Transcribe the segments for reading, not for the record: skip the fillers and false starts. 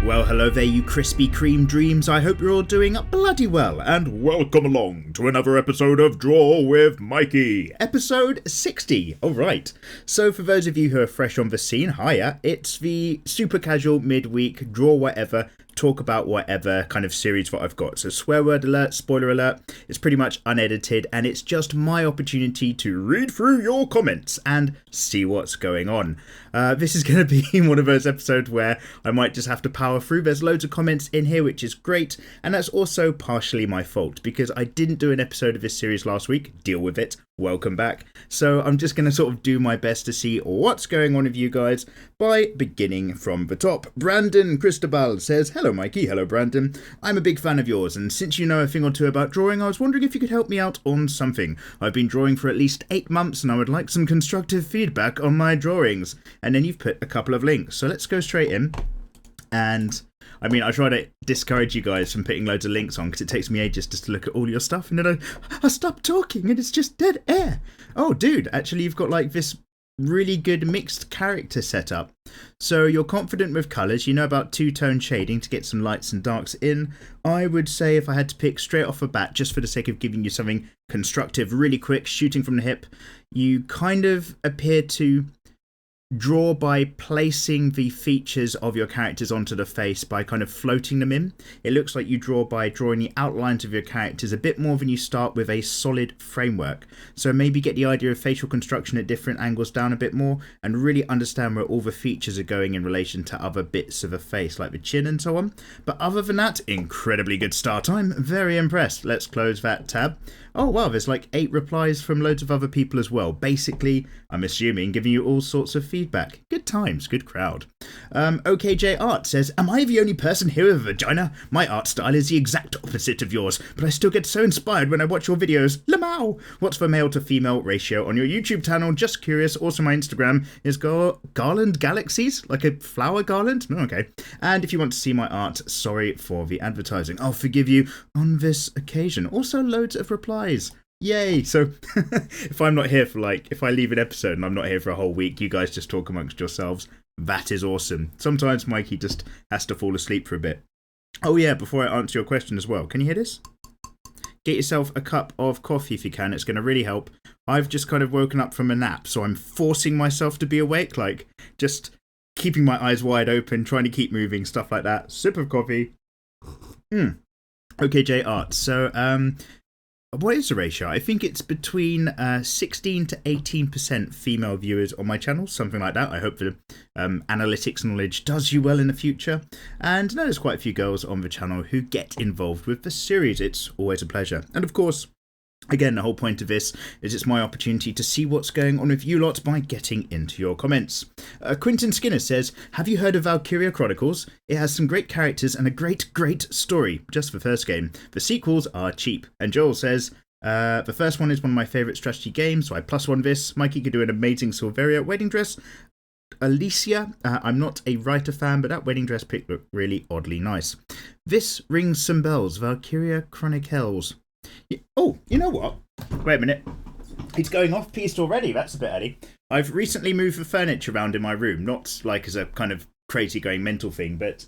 Well, hello there, you Krispy Kreme dreams. I hope you're all doing bloody well, and welcome along to another episode of Draw with Mikey, episode 60. All right. So, for those of you who are fresh on the scene, hiya. It's the super casual midweek draw whatever, talk about whatever kind of series that I've got. So, swear word alert, spoiler alert. It's pretty much unedited, and it's just my opportunity to read through your comments and see what's going on. This is going to be one of those episodes where I might just have to power through. There's loads of comments in here, which is great, and that's also partially my fault because I didn't do an episode of this series last week. Deal with it. Welcome back. So I'm just going to sort of do my best to see what's going on with you guys by beginning from the top. Brandon Cristobal says, "Hello Mikey." Hello Brandon. "I'm a big fan of yours, and since you know a thing or two about drawing, I was wondering if you could help me out on something. I've been drawing for at least 8 months and I would like some constructive feedback on my drawings." And then you've put a couple of links. So let's go straight in. And I mean, I try to discourage you guys from putting loads of links on because it takes me ages just to look at all your stuff, and then I stop talking and it's just dead air. Oh, dude, actually, you've got like this really good mixed character setup. So you're confident with colours, you know about two-tone shading to get some lights and darks in. I would say if I had to pick straight off the bat, just for the sake of giving you something constructive, really quick, shooting from the hip, you kind of appear to draw by placing the features of your characters onto the face by kind of floating them in. It looks like you draw by drawing the outlines of your characters a bit more than you start with a solid framework. So maybe get the idea of facial construction at different angles down a bit more and really understand where all the features are going in relation to other bits of a face like the chin and so on. But other than that, incredibly good start time. Very impressed. Let's close that tab. Oh wow, there's like 8 replies from loads of other people as well. Basically, I'm assuming, giving you all sorts of feedback. Good times, good crowd. OKJ Art says, "Am I the only person here with a vagina? My art style is the exact opposite of yours, but I still get so inspired when I watch your videos. Lamau! What's the male to female ratio on your YouTube channel? Just curious. Also, my Instagram is Garland Galaxies, like a flower garland. Oh, okay. And if you want to see my art, sorry for the advertising. I'll forgive you on this occasion." Also, loads of replies. Yay! So, if I'm not here for if I leave an episode and I'm not here for a whole week, you guys just talk amongst yourselves. That is awesome. Sometimes Mikey just has to fall asleep for a bit. Oh yeah, before I answer your question as well, can you hear this? Get yourself a cup of coffee if you can, it's going to really help. I've just kind of woken up from a nap, so I'm forcing myself to be awake, just keeping my eyes wide open, trying to keep moving, stuff like that. Sip of coffee. OKJ Art. So, what is the ratio? I think it's between 16 to 18% female viewers on my channel, something like that. I hope the analytics knowledge does you well in the future. And no, there's quite a few girls on the channel who get involved with the series. It's always a pleasure. And of course, again, the whole point of this is it's my opportunity to see what's going on with you lot by getting into your comments. Quentin Skinner says, "Have you heard of Valkyria Chronicles? It has some great characters and a great story. Just the first game. The sequels are cheap." And Joel says, "The first one is one of my favourite strategy games, so I +1 this. Mikey could do an amazing Silveria wedding dress. Alicia, I'm not a writer fan, but that wedding dress pic looked really oddly nice. This rings some bells. Valkyria Chronicles. Oh, you know what? Wait a minute. It's going off piste already. That's a bit early. I've recently moved the furniture around in my room, not like as a kind of crazy going mental thing, but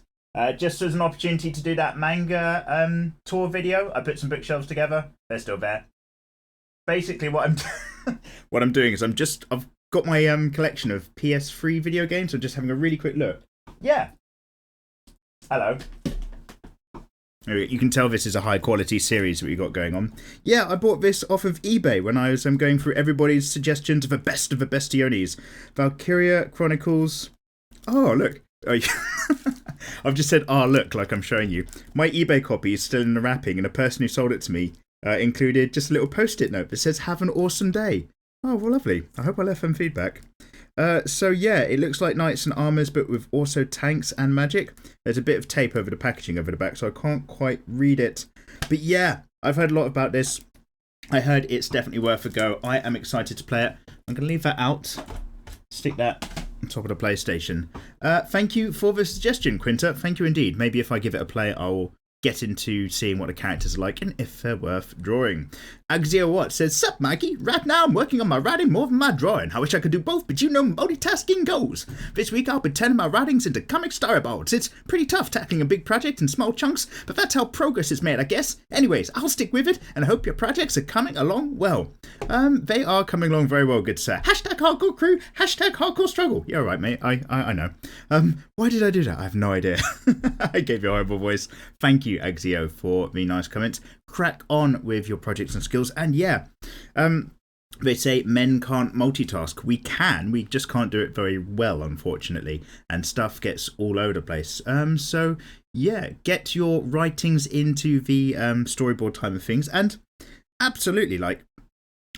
just as an opportunity to do that manga tour video. I put some bookshelves together. They're still there. Basically, what I'm doing is I've got my collection of PS3 video games. I'm just having a really quick look. Yeah. Hello. You can tell this is a high quality series that we got going on. Yeah, I bought this off of eBay when I was going through everybody's suggestions of the bestiones. Valkyria Chronicles. Oh, look. Oh, I've just said, look, like I'm showing you. My eBay copy is still in the wrapping, and the person who sold it to me included just a little post-it note that says, "Have an awesome day." Oh, well, lovely. I hope I left them feedback. So yeah, it looks like knights and armours, but with also tanks and magic. There's a bit of tape over the packaging over the back, so I can't quite read it. But yeah, I've heard a lot about this. I heard it's definitely worth a go. I am excited to play it. I'm going to leave that out. Stick that on top of the PlayStation. Thank you for the suggestion, Quinta. Thank you indeed. Maybe if I give it a play, I'll get into seeing what the characters are like and if they're worth drawing. Axio Watt says, "Sup, Mikey? Right now I'm working on my writing more than my drawing. I wish I could do both, but you know multitasking goes. This week I'll be turning my writings into comic storyboards. It's pretty tough tackling a big project in small chunks, but that's how progress is made, I guess. Anyways, I'll stick with it, and I hope your projects are coming along well." They are coming along very well, good sir. Hashtag hardcore crew, hashtag hardcore struggle. You're right, mate. I know. Why did I do that? I have no idea. I gave you a horrible voice. Thank you, Axio, for the nice comments. Crack on with your projects and skills. And yeah, they say men can't multitask. We can, we just can't do it very well, unfortunately. And stuff gets all over the place. So yeah, get your writings into the storyboard time of things. And absolutely, like,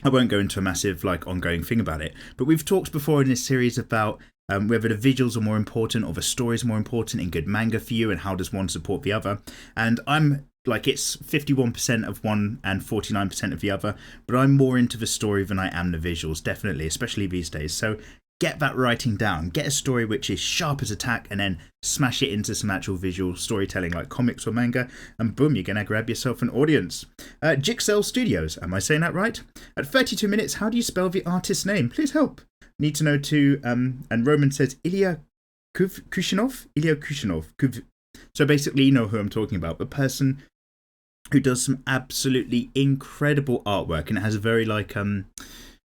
I won't go into a massive ongoing thing about it, but we've talked before in this series about whether the visuals are more important or the story is more important in good manga for you, and how does one support the other. And I'm it's 51% of one and 49% of the other, but I'm more into the story than I am the visuals, definitely, especially these days. So get that writing down, get a story which is sharp as a tack, and then smash it into some actual visual storytelling like comics or manga, and boom, you're going to grab yourself an audience. Jigsaw Studios, am I saying that right? At 32 minutes, how do you spell the artist's name? Please help. Need to know too. And Roman says Ilya Kushinov? So basically, you know who I'm talking about, the person who does some absolutely incredible artwork, and it has a very kind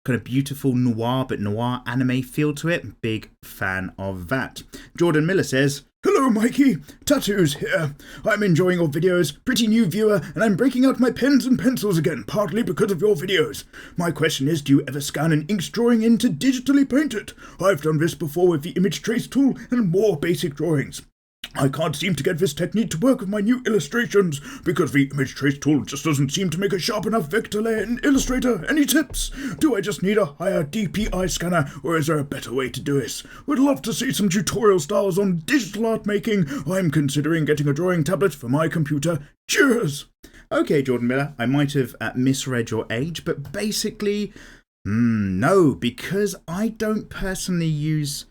of beautiful noir, but noir anime feel to it. Big fan of that. Jordan Miller says, "Hello, Mikey. Tattoos here. I'm enjoying your videos. Pretty new viewer, and I'm breaking out my pens and pencils again, partly because of your videos. My question is, do you ever scan an ink's drawing in to digitally paint it? I've done this before with the image trace tool and more basic drawings. I can't seem to get this technique to work with my new illustrations because the image trace tool just doesn't seem to make a sharp enough vector layer in Illustrator. Any tips? Do I just need a higher DPI scanner, or is there a better way to do this? Would love to see some tutorial styles on digital art making. I'm considering getting a drawing tablet for my computer. Cheers!" Okay, Jordan Miller, I might have misread your age, but basically, no, because I don't personally use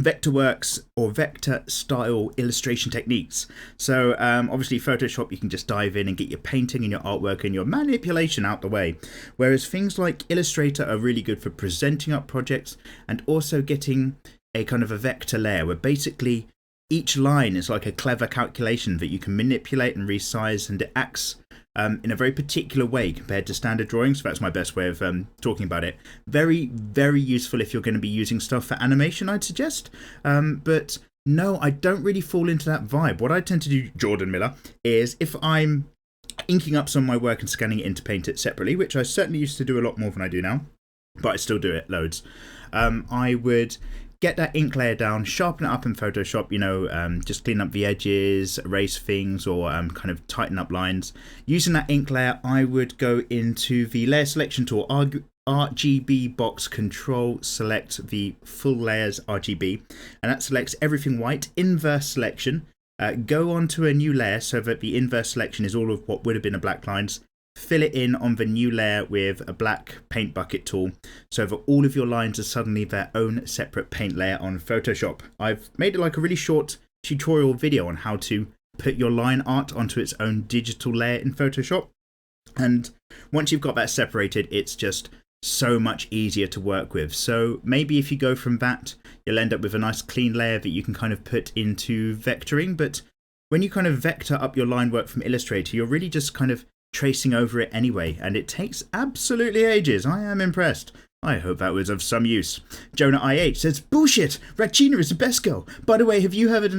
Vectorworks or vector style illustration techniques. So obviously Photoshop, you can just dive in and get your painting and your artwork and your manipulation out the way, whereas things like Illustrator are really good for presenting up projects and also getting a kind of a vector layer where basically each line is like a clever calculation that you can manipulate and resize, and it acts in a very particular way compared to standard drawings. So that's my best way of talking about it. Very, very useful if you're going to be using stuff for animation, I'd suggest. But no, I don't really fall into that vibe. What I tend to do, Jordan Miller, is if I'm inking up some of my work and scanning it in to paint it separately, which I certainly used to do a lot more than I do now, but I still do it loads, I would get that ink layer down, sharpen it up in Photoshop, just clean up the edges, erase things, or kind of tighten up lines. Using that ink layer, I would go into the layer selection tool, RGB box control, select the full layers RGB, and that selects everything white, inverse selection, go on to a new layer so that the inverse selection is all of what would have been a black lines. Fill it in on the new layer with a black paint bucket tool so that all of your lines are suddenly their own separate paint layer on Photoshop. I've made it like a really short tutorial video on how to put your line art onto its own digital layer in Photoshop. And once you've got that separated, it's just so much easier to work with. So maybe if you go from that, you'll end up with a nice clean layer that you can kind of put into vectoring. But when you kind of vector up your line work from Illustrator, you're really just kind of tracing over it anyway, and it takes absolutely ages. I am impressed. I hope that was of some use. Jonah IH says, "Bullshit! Ratchina is the best girl. By the way, have you heard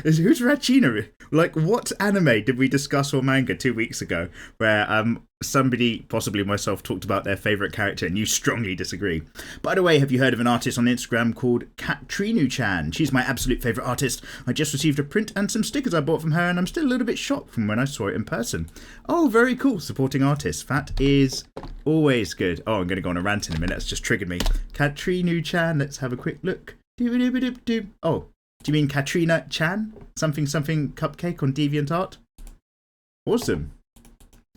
who's Ratchina? Like, what anime did we discuss or manga 2 weeks ago where somebody, possibly myself, talked about their favourite character and you strongly disagree? By the way, have you heard of an artist on Instagram called Katrinu-chan? She's my absolute favourite artist. I just received a print and some stickers I bought from her, and I'm still a little bit shocked from when I saw it in person." Oh, very cool. Supporting artists. That is always good. Oh, I'm going to go on a rant in a minute. That's just triggered me. Katrinu-chan. Let's have a quick look. Oh, do you mean Katrina Chan? Something cupcake on DeviantArt? Awesome.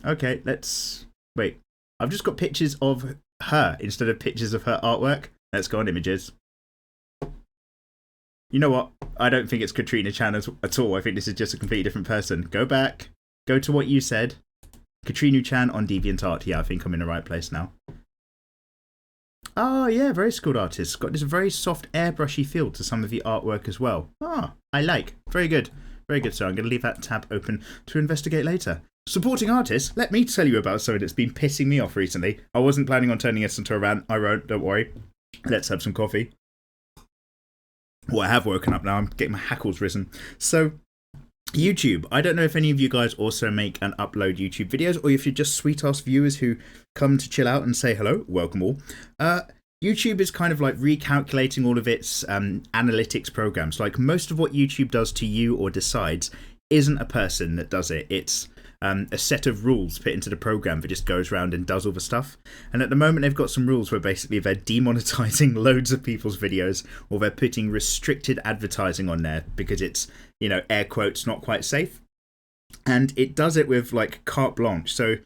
Okay, let's... Wait. I've just got pictures of her instead of pictures of her artwork. Let's go on images. You know what? I don't think it's Katrina Chan at all. I think this is just a completely different person. Go back. Go to what you said. Katrina Chan on DeviantArt. Yeah, I think I'm in the right place now. Oh, yeah, very skilled artist. Got this very soft airbrushy feel to some of the artwork as well. Ah, I like. Very good. Very good, sir. I'm going to leave that tab open to investigate later. Supporting artists, let me tell you about something that's been pissing me off recently. I wasn't planning on turning this into a rant. I won't, don't worry. Let's have some coffee. Well, I have woken up now. I'm getting my hackles risen. So, YouTube. I don't know if any of you guys also make and upload YouTube videos, or if you're just sweet-ass viewers who come to chill out and say hello. Welcome all. YouTube is kind of like recalculating all of its analytics programs. Like, most of what YouTube does to you or decides isn't a person that does it. It's a set of rules put into the program that just goes around and does all the stuff. And at the moment they've got some rules where basically they're demonetizing loads of people's videos, or they're putting restricted advertising on there because it's, you know, air quotes, not quite safe. And it does it with like carte blanche. So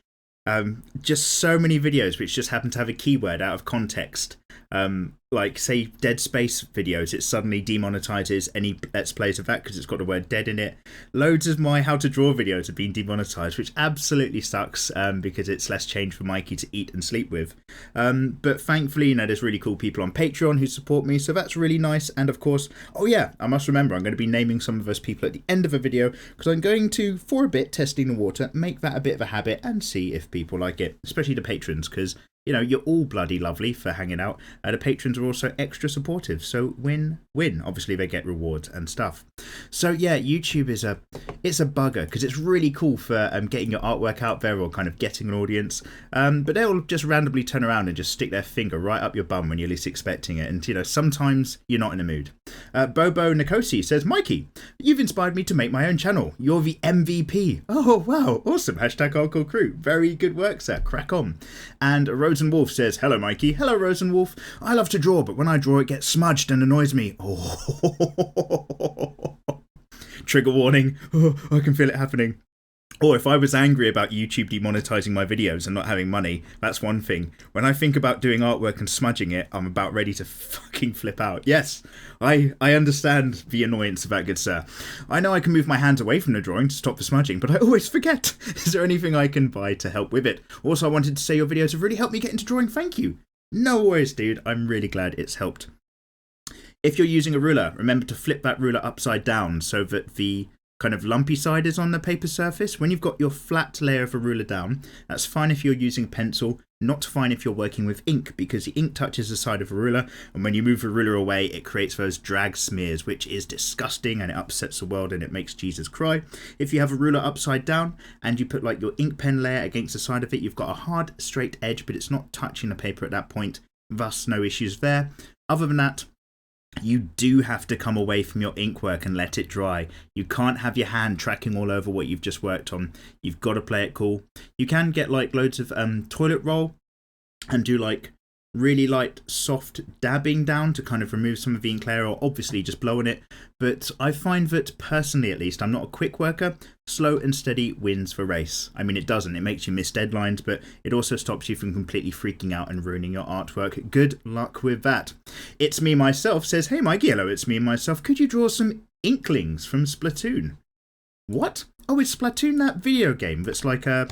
just so many videos which just happen to have a keyword out of context. Like, say, Dead Space videos, it suddenly demonetizes any Let's Plays of that because it's got the word dead in it. Loads of my How to Draw videos have been demonetized, which absolutely sucks because it's less change for Mikey to eat and sleep with. But thankfully, you know, there's really cool people on Patreon who support me, so that's really nice. And of course, oh yeah, I must remember, I'm going to be naming some of those people at the end of the video because I'm going to, for a bit, testing the water, make that a bit of a habit and see if people like it, especially the patrons, because you know, you're all bloody lovely for hanging out. The patrons are also extra supportive, so win-win. Obviously, they get rewards and stuff. So yeah, YouTube is it's a bugger because it's really cool for getting your artwork out there or kind of getting an audience. But they'll just randomly turn around and just stick their finger right up your bum when you're least expecting it. And you know, sometimes you're not in the mood. Bobo Nikosi says, Mikey, you've inspired me to make my own channel. You're the MVP. Oh wow, awesome. Hashtag hardcore crew. Very good work, sir. Crack on. And Rosenwolf says, hello Mikey. Hello Rosenwolf. I love to draw, but when I draw it gets smudged and annoys me. Oh. Trigger warning. Oh, I can feel it happening. Or if I was angry about YouTube demonetizing my videos and not having money, that's one thing. When I think about doing artwork and smudging it, I'm about ready to fucking flip out. Yes, I understand the annoyance of that, good sir. I know I can move my hands away from the drawing to stop the smudging, but I always forget. Is there anything I can buy to help with it? Also, I wanted to say your videos have really helped me get into drawing. Thank you. No worries, dude. I'm really glad it's helped. If you're using a ruler, remember to flip that ruler upside down so that the kind of lumpy side is on the paper surface. When you've got your flat layer of a ruler down, that's fine if you're using a pencil, not fine if you're working with ink, because the ink touches the side of a ruler, and when you move the ruler away, it creates those drag smears, which is disgusting, and it upsets the world, and it makes Jesus cry. If you have a ruler upside down, and you put like your ink pen layer against the side of it, you've got a hard, straight edge, but it's not touching the paper at that point, thus no issues there. Other than that, you do have to come away from your ink work and let it dry. You can't have your hand tracking all over what you've just worked on. You've got to play it cool. You can get like loads of toilet roll and do like really light soft dabbing down to kind of remove some of the ink layer, or obviously just blow on it. But I find that personally, at least, I'm not a quick worker. Slow and steady wins the race. I mean, it doesn't. It makes you miss deadlines, but it also stops you from completely freaking out and ruining your artwork. Good luck with that. It's Me Myself says, hey Mikey, hello, it's me myself. Could you draw some inklings from Splatoon? What? Oh, is Splatoon that video game that's like a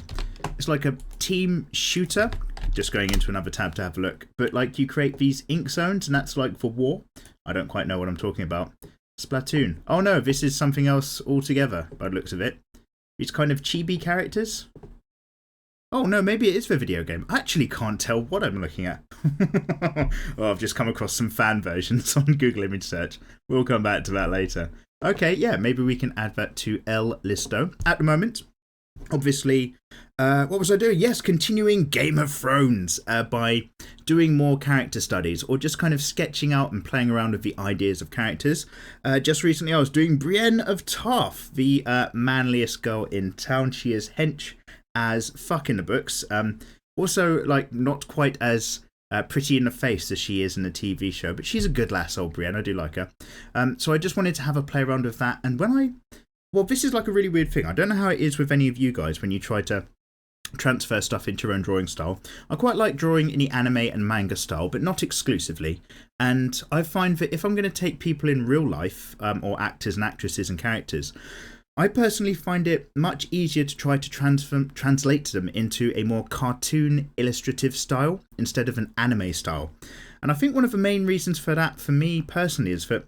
team shooter? Just going into another tab to have a look. But like you create these ink zones and that's like for war? I don't quite know what I'm talking about. Splatoon. Oh no, this is something else altogether by the looks of it. These kind of chibi characters. Oh no, maybe it is the video game. I actually can't tell what I'm looking at. Oh, I've just come across some fan versions on Google image search. We'll come back to that later. Okay, yeah, maybe we can add that to L Listo. At the moment, obviously, what was I doing? Yes, continuing Game of Thrones by doing more character studies or just kind of sketching out and playing around with the ideas of characters. Just recently I was doing Brienne of Tarth, the manliest girl in town. She is hench as fuck in the books. Also, like, not quite as pretty in the face as she is in the TV show, but she's a good lass, old Brienne. I do like her. So I just wanted to have a play around with that. And when well, this is like a really weird thing. I don't know how it is with any of you guys when you try to transfer stuff into your own drawing style. I quite like drawing in the anime and manga style, but not exclusively. And I find that if I'm going to take people in real life, or actors and actresses and characters, I personally find it much easier to try to translate them into a more cartoon illustrative style instead of an anime style. And I think one of the main reasons for that, for me personally, is that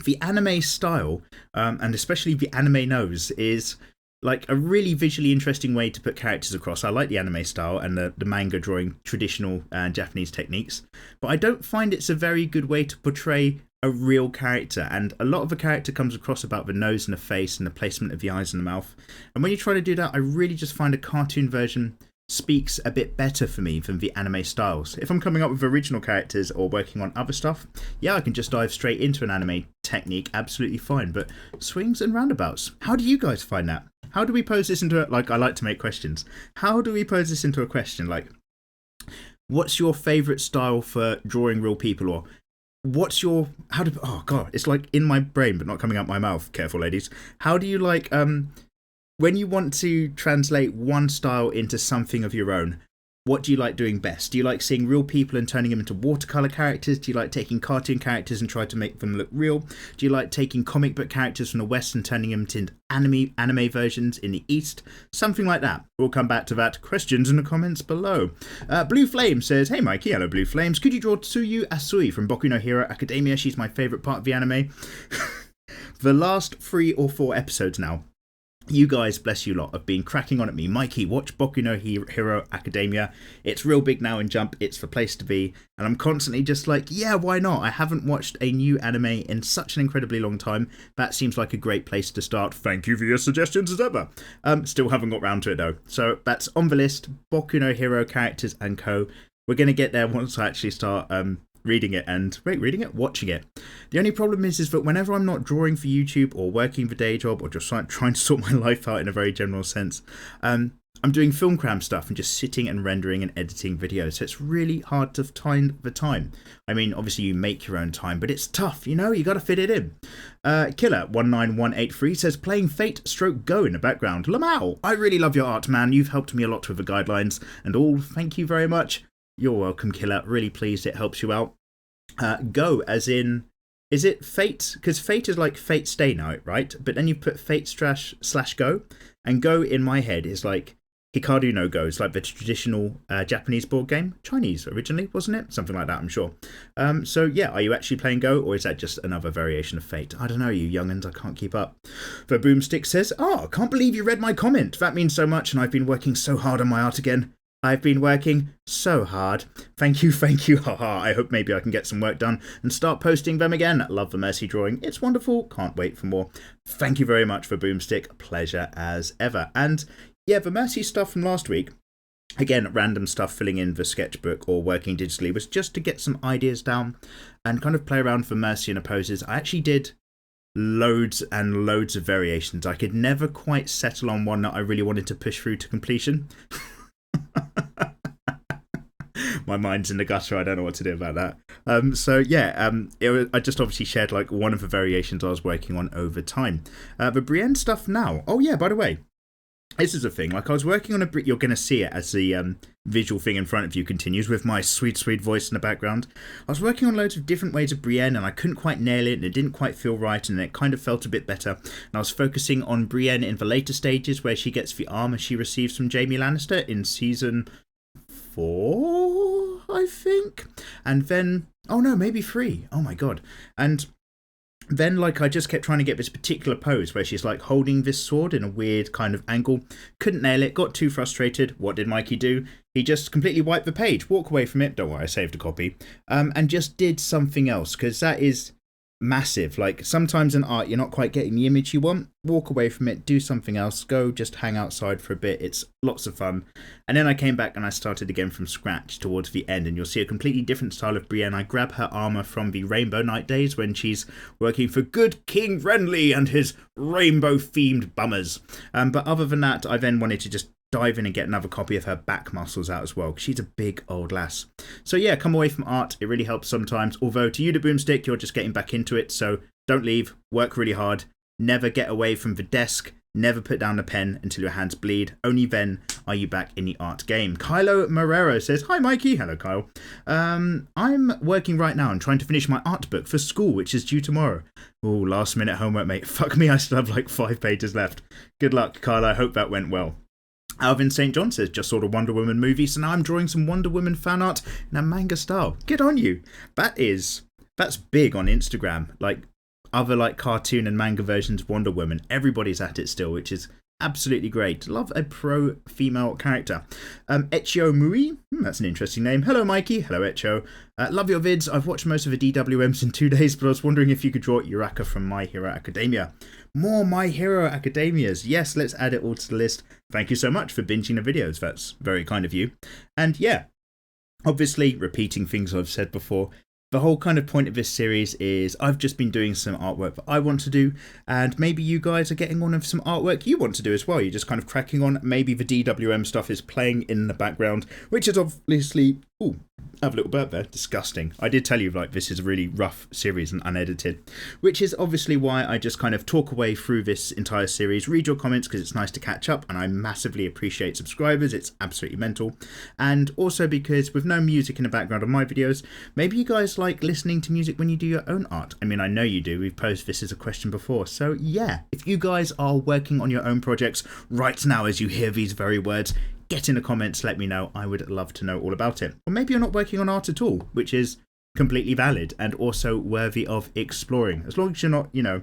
the anime style, and especially the anime nose, is like a really visually interesting way to put characters across. I like the anime style and the manga drawing traditional Japanese techniques, but I don't find it's a very good way to portray a real character. And a lot of the character comes across about the nose and the face and the placement of the eyes and the mouth. And when you try to do that, I really just find a cartoon version speaks a bit better for me than the anime styles. If I'm coming up with original characters or working on other stuff, yeah, I can just dive straight into an anime technique, absolutely fine. But swings and roundabouts, how do you guys find that? How do we pose this into like, I like to make questions. How do we pose this into a question? Like, what's your favourite style for drawing real people? Or what's your, oh God, it's like in my brain, but not coming out my mouth. Careful, ladies. How do you like, when you want to translate one style into something of your own, what do you like doing best? Do you like seeing real people and turning them into watercolour characters? Do you like taking cartoon characters and try to make them look real? Do you like taking comic book characters from the West and turning them into anime versions in the East? Something like that. We'll come back to that. Questions in the comments below. Blue Flame says, hey Mikey, hello Blue Flames. Could you draw Tsuyu Asui from Boku no Hero Academia? She's my favourite part of the anime. The last 3 or 4 episodes now, you guys, bless you lot, have been cracking on at me. Mikey, watch Boku no Hero Academia. It's real big now in Jump. It's the place to be. And I'm constantly just like, yeah, why not? I haven't watched a new anime in such an incredibly long time. That seems like a great place to start. Thank you for your suggestions as ever. Still haven't got round to it though. So that's on the list. Boku no Hero characters and co. We're going to get there once I actually start watching it. The only problem is that whenever I'm not drawing for YouTube or working the day job or just trying to sort my life out in a very general sense, I'm doing film cram stuff and just sitting and rendering and editing videos. So it's really hard to find the time. I mean, obviously you make your own time, but it's tough, you know, you got to fit it in. Killer19183 says, playing Fate stroke Go in the background. Lamau, I really love your art, man. You've helped me a lot with the guidelines and all. Thank you very much. You're welcome, Killer. Really pleased it helps you out. Go as in, is it Fate? Because Fate is like Fate Stay Night, right? But then you put Fate slash Go, and Go in my head is like Hikaru no Go. It's like the traditional Japanese board game. Chinese originally, wasn't it? Something like that, I'm sure. So yeah, are you actually playing Go, or is that just another variation of Fate? I don't know, you young'uns, I can't keep up. The Boomstick says, oh, can't believe you read my comment. That means so much, and I've been working so hard on my art again. I've been working so hard. Thank you, haha. I hope maybe I can get some work done and start posting them again. Love the Mercy drawing. It's wonderful. Can't wait for more. Thank you very much for Boomstick. Pleasure as ever. And yeah, the Mercy stuff from last week, again, random stuff filling in the sketchbook or working digitally, was just to get some ideas down and kind of play around for Mercy and her poses. I actually did loads and loads of variations. I could never quite settle on one that I really wanted to push through to completion. My mind's in the gutter. I don't know what to do about that. So yeah, I just obviously shared like one of the variations I was working on over time. The Brienne stuff now. Oh yeah, by the way, this is a thing. Like I was working on you're going to see it as the visual thing in front of you continues with my sweet, sweet voice in the background. I was working on loads of different ways of Brienne and I couldn't quite nail it and it didn't quite feel right and it kind of felt a bit better. And I was focusing on Brienne in the later stages where she gets the armor she receives from Jaime Lannister in season 4, I think. And then, oh no, maybe 3. Oh my God. And then like I just kept trying to get this particular pose where she's like holding this sword in a weird kind of angle. Couldn't nail it, got too frustrated. What did Mikey do? He just completely wiped the page, walk away from it, don't worry, I saved a copy, and just did something else, because that is massive. Like sometimes in art you're not quite getting the image you want, walk away from it, do something else, go just hang outside for a bit. It's lots of fun. And then I came back and I started again from scratch towards the end, and you'll see a completely different style of Brienne. I grab her armor from the Rainbow Night days when she's working for good King Renly and his rainbow themed bummers, but other than that I then wanted to just dive in and get another copy of her back muscles out as well, because she's a big old lass. So yeah, come away from art, it really helps sometimes, although to you the Boomstick, you're just getting back into it, so don't leave, work really hard, never get away from the desk, Never put down a pen until your hands bleed. Only then are you back in the art game. Kylo Marrero says, hi Mikey. Hello Kyle. I'm working right now and trying to finish my art book for school, which is due tomorrow. Oh, last minute homework, mate. Fuck me, I still have like 5 pages left. Good luck, Kyle. I hope that went well. Alvin St. John says, just saw the Wonder Woman movie, so now I'm drawing some Wonder Woman fan art in a manga style. Good on you. That's big on Instagram. Like, other like cartoon and manga versions of Wonder Woman, everybody's at it still, which is absolutely great. Love a pro female character. Echo Mui, that's an interesting name. Hello Mikey. Hello Echo. Love your vids. I've watched most of the DWMs in 2 days, but I was wondering if you could draw Uraka from My Hero Academia. More My Hero Academias. Yes, let's add it all to the list. Thank you so much for binging the videos. That's very kind of you. And yeah, obviously repeating things I've said before. The whole kind of point of this series is I've just been doing some artwork that I want to do, and maybe you guys are getting on with some artwork you want to do as well. You're just kind of cracking on. Maybe the DWM stuff is playing in the background, which is obviously... Ooh, I have a little burp there. Disgusting. I did tell you, like, this is a really rough series and unedited, which is obviously why I just kind of talk away through this entire series, read your comments because it's nice to catch up, and I massively appreciate subscribers. It's absolutely mental. And also because with no music in the background of my videos, maybe you guys like listening to music when you do your own art. I mean, I know you do. We've posed this as a question before. So yeah, if you guys are working on your own projects right now as you hear these very words, get in the comments, let me know. I would love to know all about it. Or maybe you're not working on art at all, which is completely valid and also worthy of exploring. As long as you're not, you know,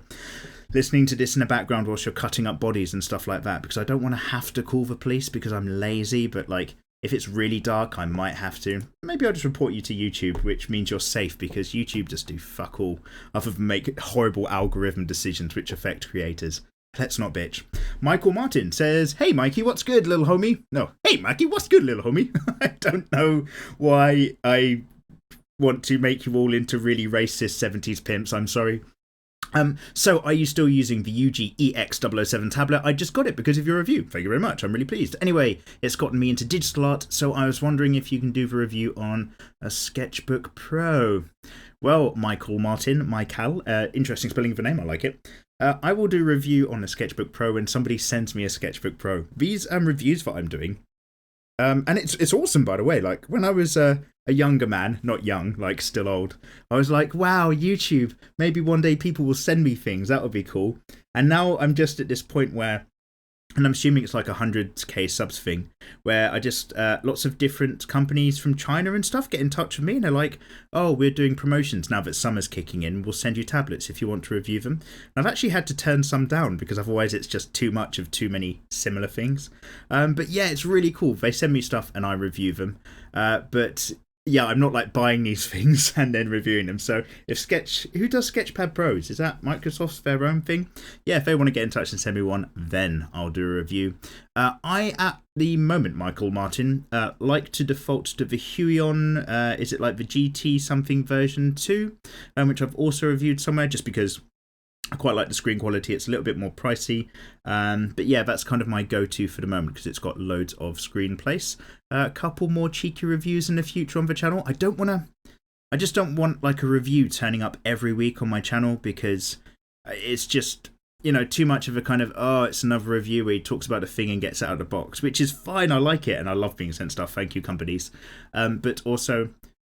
listening to this in the background whilst you're cutting up bodies and stuff like that, because I don't want to have to call the police because I'm lazy, but like, if it's really dark, I might have to. Maybe I'll just report you to YouTube, which means you're safe because YouTube just do fuck all other than make horrible algorithm decisions which affect creators. Let's not bitch. Michael Martin says, hey Mikey, what's good, little homie? No, hey Mikey, what's good, little homie? I don't know why I want to make you all into really racist 70s pimps, I'm sorry. So are you still using the UG EX007 tablet? I just got it because of your review. Thank you very much. I'm really pleased. Anyway, it's gotten me into digital art, so I was wondering if you can do the review on a Sketchbook Pro. Well, Michael Martin, Michael, interesting spelling of the name, I like it. I will do a review on a Sketchbook Pro when somebody sends me a Sketchbook Pro. These reviews that I'm doing, and it's awesome, by the way. Like, when I was a younger man, not young, like still old, I was like, wow, YouTube, maybe one day people will send me things. That would be cool. And now I'm just at this point where, and I'm assuming it's like 100k subs thing, where I just, lots of different companies from China and stuff get in touch with me and they're like, oh, we're doing promotions now that summer's kicking in, we'll send you tablets if you want to review them. And I've actually had to turn some down because otherwise it's just too much of too many similar things. But yeah, it's really cool. They send me stuff and I review them. But yeah, I'm not like buying these things and then reviewing them. So if who does Sketchpad Pros? Is that Microsoft's their own thing? Yeah, if they want to get in touch and send me one, then I'll do a review. I, at the moment, Michael Martin, like to default to the Huion, is it like the GT something version 2, which I've also reviewed somewhere just because I quite like the screen quality. It's a little bit more pricey. But yeah, that's kind of my go-to for the moment because it's got loads of screen place. A couple more cheeky reviews in the future on the channel. I just don't want like a review turning up every week on my channel because it's just, you know, too much of a kind of, oh, it's another review where he talks about a thing and gets it out of the box, which is fine. I like it and I love being sent stuff. Thank you, companies. But also,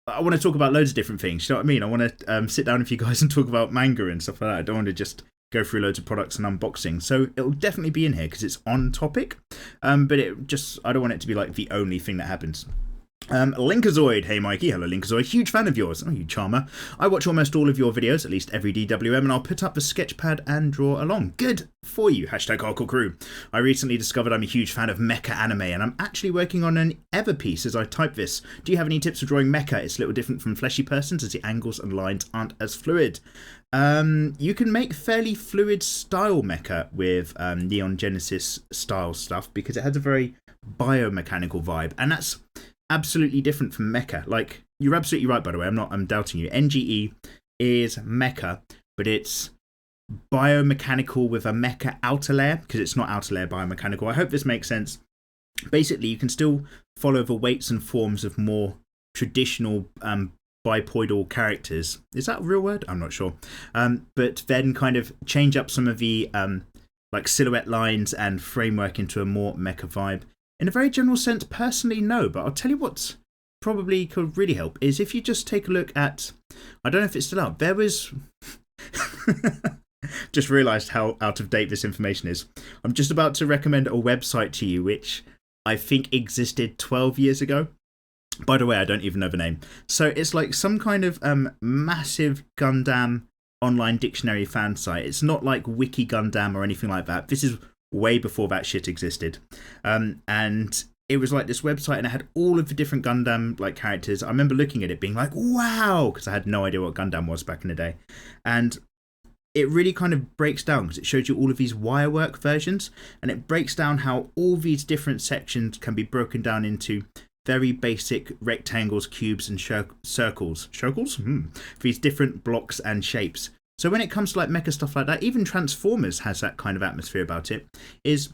I want to talk about loads of different things. You know what I mean? I want to sit down with you guys and talk about manga and stuff like that. I don't want to just go through loads of products and unboxing. So it'll definitely be in here because it's on topic. But I don't want it to be like the only thing that happens. Linkazoid, hey Mikey, hello Linkazoid, huge fan of yours, oh you charmer. I watch almost all of your videos, at least every DWM, and I'll put up the sketchpad and draw along. Good for you, hashtag hardcore crew. I recently discovered I'm a huge fan of mecha anime, and I'm actually working on an ever piece as I type this. Do you have any tips for drawing mecha? It's a little different from fleshy persons as the angles and lines aren't as fluid. You can make fairly fluid style mecha with Neon Genesis style stuff because it has a very biomechanical vibe, and that's absolutely different from mecha. Like, you're absolutely right, by the way, I'm doubting you. NGE is mecha, but it's biomechanical with a mecha outer layer because it's not outer layer biomechanical. I hope this makes sense. Basically, you can still follow the weights and forms of more traditional bipoidal characters. Is that a real word? I'm not sure. But then kind of change up some of the like silhouette lines and framework into a more mecha vibe? In a very general sense, personally, no. But I'll tell you what's probably could really help is if you just take a look at, I don't know if it's still out. There was just realised how out of date this information is. I'm just about to recommend a website to you which I think existed 12 years ago. By the way, I don't even know the name. So it's like some kind of massive Gundam online dictionary fan site. It's not like Wiki Gundam or anything like that. This is way before that shit existed. And it was like this website and it had all of the different Gundam like characters. I remember looking at it being like, wow, because I had no idea what Gundam was back in the day. And it really kind of breaks down because it shows you all of these wirework versions, and it breaks down how all these different sections can be broken down into very basic rectangles, cubes, and circles. Circles? These different blocks and shapes. So when it comes to like mecha stuff like that, even Transformers has that kind of atmosphere about it, is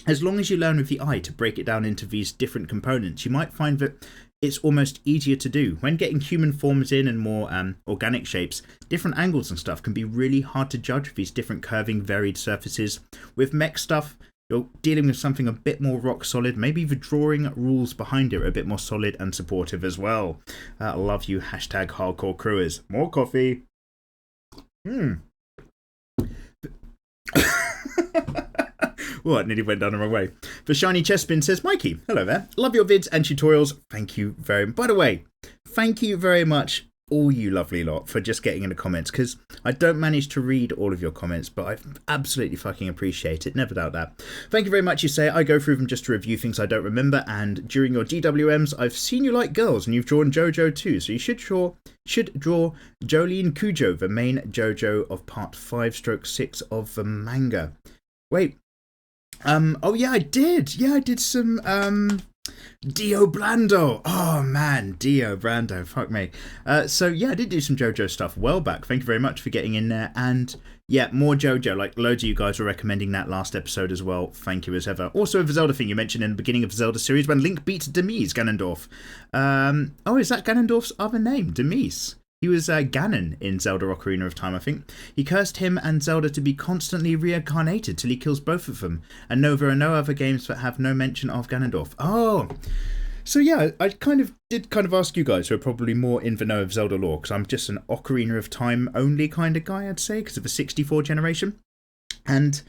as long as you learn with the eye to break it down into these different components, you might find that it's almost easier to do. When getting human forms in and more organic shapes, different angles and stuff can be really hard to judge with these different curving, varied surfaces. With mech stuff, you're dealing with something a bit more rock solid. Maybe the drawing rules behind it are a bit more solid and supportive as well. Love you, hashtag hardcore crewers. More coffee. What? Nearly went down the wrong way. The Shiny Chestspin says, Mikey, hello there. Love your vids and tutorials. Thank you very much. By the way, thank you very much, all you lovely lot, for just getting in the comments, because I don't manage to read all of your comments, but I absolutely fucking appreciate it. Never doubt that. Thank you very much, you say. I go through them just to review things I don't remember, and during your GWMs, I've seen you like girls, and you've drawn JoJo too, so you should draw Jolene Kujo, the main JoJo of part 5/6 of the manga. Wait. Oh yeah, I did. Yeah, I did some Dio Brando. Oh man, Dio Brando. Fuck me. So yeah, I did do some JoJo stuff well back. Thank you very much for getting in there. And yeah, more JoJo. Like loads of you guys were recommending that last episode as well. Thank you as ever. Also, the Zelda thing you mentioned in the beginning of the Zelda series when Link beat Demise Ganondorf. Oh, is that Ganondorf's other name? Demise. He was Ganon in Zelda Ocarina of Time, I think. He cursed him and Zelda to be constantly reincarnated till he kills both of them. And no, there are no other games that have no mention of Ganondorf. Oh, so yeah, I did ask you guys who are probably more in the know of Zelda lore, because I'm just an Ocarina of Time only kind of guy, I'd say, because of the 64 generation. And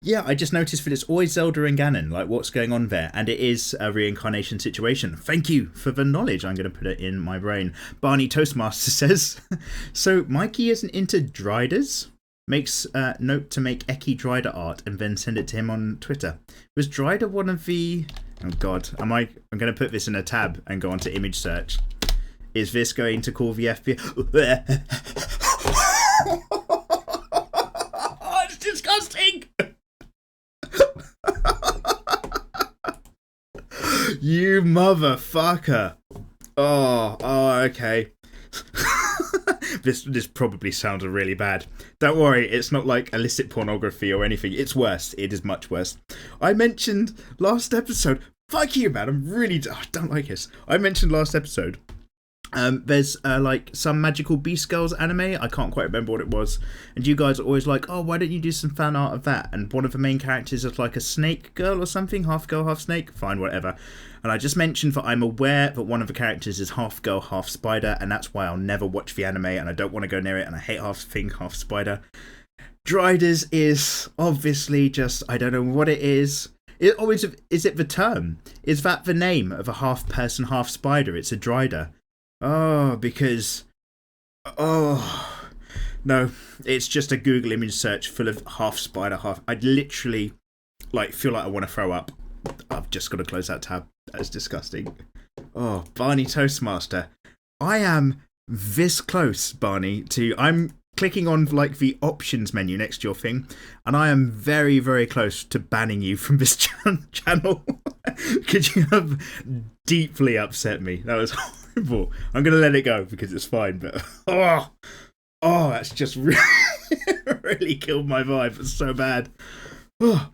yeah, I just noticed that it's always Zelda and Ganon, like what's going on there, and it is a reincarnation situation. Thank you for the knowledge. I'm going to put it in my brain. Barney Toastmaster says, so Mikey isn't into Driders? Makes note to make Eki Drider art and then send it to him on Twitter. Was Drider one of the... Oh god, I'm going to put this in a tab and go on to image search. Is this going to call the FBI? Oh, it's disgusting! You motherfucker. Oh, okay. This probably sounds really bad. Don't worry, it's not like illicit pornography or anything. It's worse. It is much worse. I mentioned last episode... Fuck you, man. I don't like this. I mentioned last episode... there's like some Magical Beast Girls anime. I can't quite remember what it was. And you guys are always like, oh, why don't you do some fan art of that? And one of the main characters is like a snake girl or something. Half girl, half snake. Fine, whatever. And I just mentioned that I'm aware that one of the characters is half girl, half spider. And that's why I'll never watch the anime. And I don't want to go near it. And I hate half thing, half spider. Driders is obviously just, I don't know what it is. Is it the term? Is that the name of a half person, half spider? It's a Drider. Oh, because... Oh... No, it's just a Google image search full of half spider, half... I'd literally, feel like I want to throw up. I've just got to close that tab. That's disgusting. Oh, Barney Toastmaster. I am this close, Barney, to... I'm clicking on, the options menu next to your thing, and I am very, very close to banning you from this channel. Because you have deeply upset me. That was horrible. I'm going to let it go because it's fine, but... Oh, that's just really, really killed my vibe. It's so bad. Oh.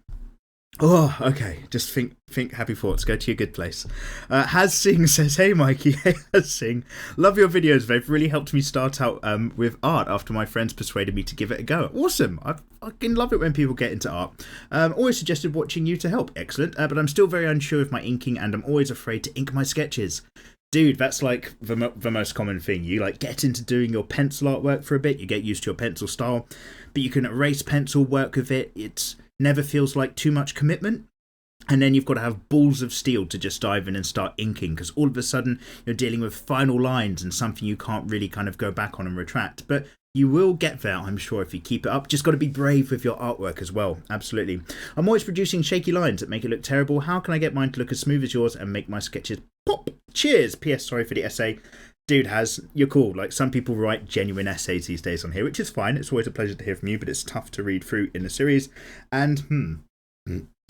Oh, okay. Just think happy thoughts. Go to your good place. Has Singh says, "Hey Mikey, hey Has Singh, love your videos. They've really helped me start out with art after my friends persuaded me to give it a go. Awesome. I fucking love it when people get into art. Always suggested watching you to help. Excellent. But I'm still very unsure of my inking, and I'm always afraid to ink my sketches." Dude, that's like the most common thing. You like get into doing your pencil artwork for a bit. You get used to your pencil style, but you can erase pencil, work with it. It's never feels like too much commitment. And then you've got to have balls of steel to just dive in and start inking, because all of a sudden you're dealing with final lines and something you can't really kind of go back on and retract. But you will get there, I'm sure, if you keep it up. Just got to be brave with your artwork as well. Absolutely. I'm always producing shaky lines that make it look terrible. How can I get mine to look as smooth as yours and make my sketches pop? Cheers. P.S. Sorry for the essay. Dude, you're cool. Like, some people write genuine essays these days on here, which is fine. It's always a pleasure to hear from you, but it's tough to read through in the series. And,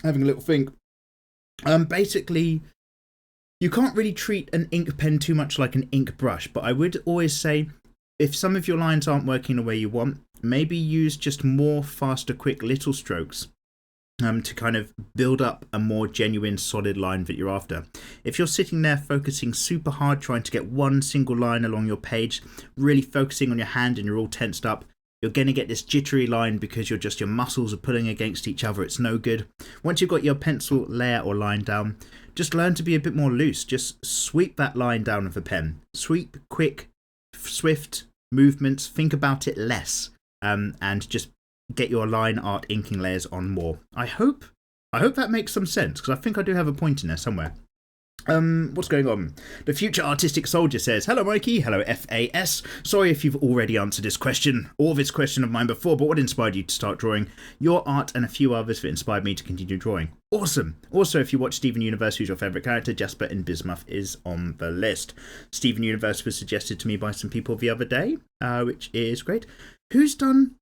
having a little think. Basically, you can't really treat an ink pen too much like an ink brush, but I would always say, if some of your lines aren't working the way you want, maybe use just more faster, quick little strokes to kind of build up a more genuine, solid line that you're after. If you're sitting there focusing super hard, trying to get one single line along your page, really focusing on your hand and you're all tensed up, you're going to get this jittery line because your muscles are pulling against each other. It's no good. Once you've got your pencil layer or line down, just learn to be a bit more loose. Just sweep that line down with a pen. Sweep, quick, swift movements. Think about it less, and just get your line art inking layers on more. I hope that makes some sense, because I think I do have a point in there somewhere. What's going on? The Future Artistic Soldier says, "Hello Mikey, hello FAS. Sorry if you've already answered this question or this question of mine before, but what inspired you to start drawing? Your art and a few others that inspired me to continue drawing. Awesome. Also, if you watch Steven Universe, who's your favourite character? Jasper in Bismuth is on the list. Steven Universe was suggested to me by some people the other day, which is great. Who's done...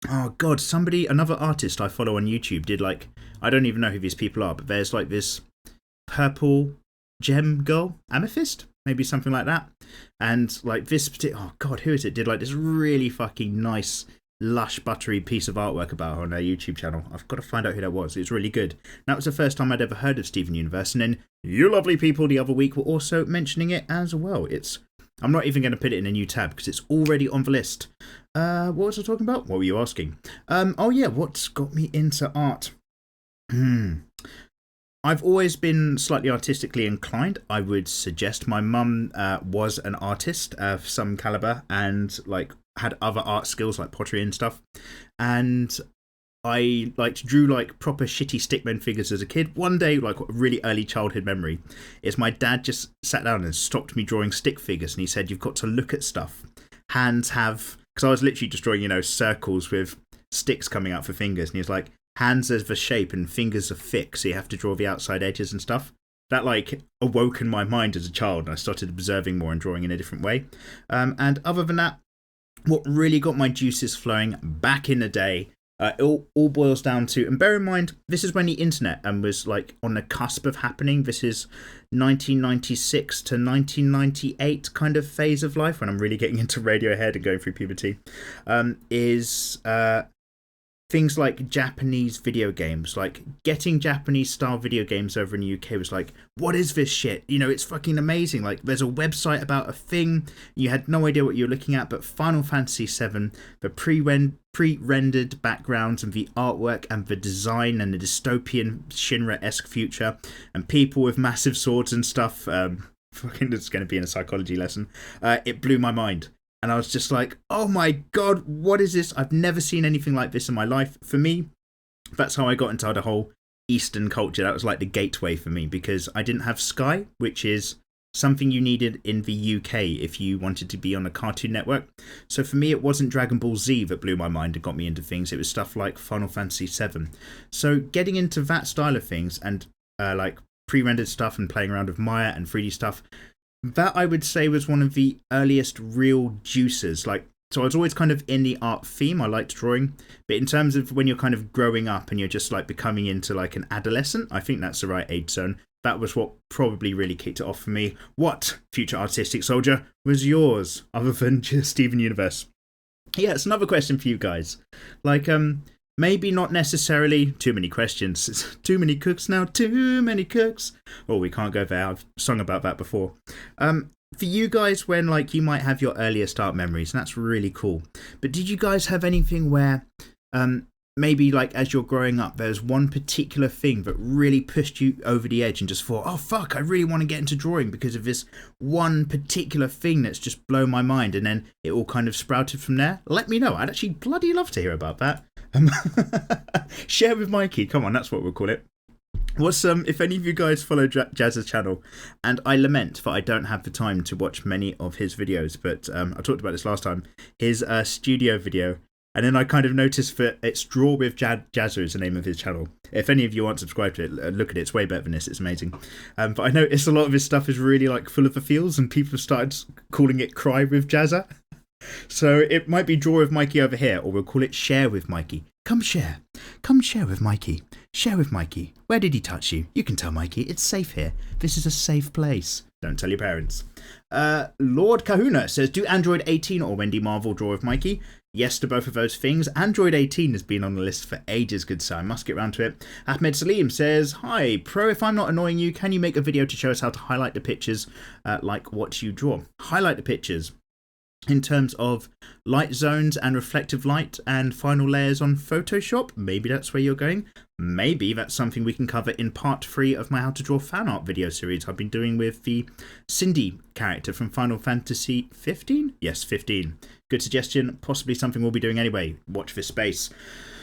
Oh god, another artist I follow on YouTube did like... I don't even know who these people are, but there's like this purple gem girl, amethyst, maybe something like that, and like this oh god, who is it, did like this really fucking nice lush buttery piece of artwork about her on her YouTube channel. I've got to find out who that was. It's really good. That was the first time I'd ever heard of Steven Universe, and then you lovely people the other week were also mentioning it as well. I'm not even going to put it in a new tab because it's already on the list. What was I talking about? What were you asking? Oh yeah, what's got me into art? I've always been slightly artistically inclined. I would suggest my mum was an artist of some caliber and like had other art skills like pottery and stuff. And I drew like proper shitty stickman figures as a kid. One day, like a really early childhood memory, is my dad just sat down and stopped me drawing stick figures, and he said, "You've got to look at stuff. Hands have..." Because I was literally just drawing, circles with sticks coming out for fingers, and he was like, "Hands are the shape and fingers are thick, so you have to draw the outside edges and stuff." That like awoke in my mind as a child, and I started observing more and drawing in a different way. And other than that, what really got my juices flowing back in the day, it all boils down to, and bear in mind, this is when the internet was like on the cusp of happening. This is 1996 to 1998 kind of phase of life, when I'm really getting into Radiohead and going through puberty, is things like Japanese video games. Like, getting Japanese style video games over in the UK was like, what is this shit? It's fucking amazing. Like, there's a website about a thing, you had no idea what you were looking at, but Final Fantasy VII, the pre-rendered backgrounds and the artwork and the design and the dystopian Shinra-esque future and people with massive swords and stuff, fucking, it's going to be in a psychology lesson, it blew my mind. And I was just like, oh my god, what is this? I've never seen anything like this in my life. For me, that's how I got into the whole Eastern culture. That was like the gateway for me, because I didn't have Sky, which is something you needed in the UK if you wanted to be on a Cartoon Network. So for me, it wasn't Dragon Ball Z that blew my mind and got me into things. It was stuff like Final Fantasy VII. So getting into that style of things and like pre-rendered stuff and playing around with Maya and 3D stuff, that I would say was one of the earliest real juices. Like, so I was always kind of in the art theme. I liked drawing, but in terms of when you're kind of growing up and you're just like becoming into like an adolescent, I think that's the right age zone. That was what probably really kicked it off for me. What, Future Artistic Soldier, was yours other than just Steven Universe? Yeah, it's another question for you guys. Like, Maybe not necessarily too many questions. It's too many cooks now, too many cooks. Oh, we can't go there. I've sung about that before. For you guys, when like you might have your earlier start memories, and that's really cool. But did you guys have anything where maybe like as you're growing up, there's one particular thing that really pushed you over the edge and just thought, oh fuck, I really want to get into drawing because of this one particular thing that's just blown my mind, and then it all kind of sprouted from there? Let me know. I'd actually bloody love to hear about that. Share with Mikey. Come on, that's what we'll call it. What's if any of you guys follow Jazz's channel, and I lament that I don't have the time to watch many of his videos, but I talked about this last time, his studio video, and then I kind of noticed that it's Draw with Jazzer is the name of his channel. If any of you aren't subscribed to it, look at it. It's way better than this. It's amazing. But I noticed a lot of his stuff is really like full of the feels, and people have started calling it Cry with Jazzer. So it might be Draw with Mikey over here, or we'll call it Share with Mikey. Come share. Come share with Mikey. Share with Mikey. Where did he touch you? You can tell Mikey. It's safe here. This is a safe place. Don't tell your parents. Lord Kahuna says, do Android 18 or Wendy Marvel Draw with Mikey? Yes to both of those things. Android 18 has been on the list for ages, good sir. I must get round to it. Ahmed Salim says, hi, Pro, if I'm not annoying you, can you make a video to show us how to highlight the pictures like what you draw? Highlight the pictures in terms of light zones and reflective light and final layers on Photoshop. Maybe that's where you're going. Maybe that's something we can cover in part 3 of my How to Draw fan art video series I've been doing with the Cindy character from Final Fantasy 15? Yes, 15. Good suggestion. Possibly something we'll be doing anyway. Watch this space.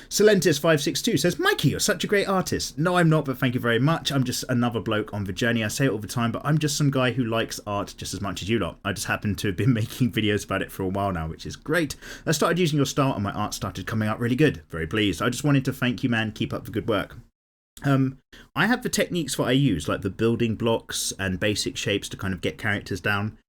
Solentis562 says, Mikey, you're such a great artist. No, I'm not, but thank you very much. I'm just another bloke on the journey. I say it all the time, but I'm just some guy who likes art just as much as you lot. I just happen to have been making videos about it for a while now, which is great. I started using your style and my art started coming out really good. Very pleased. I just wanted to thank you, man. Keep up the good work. I have the techniques that I use, like the building blocks and basic shapes to kind of get characters down.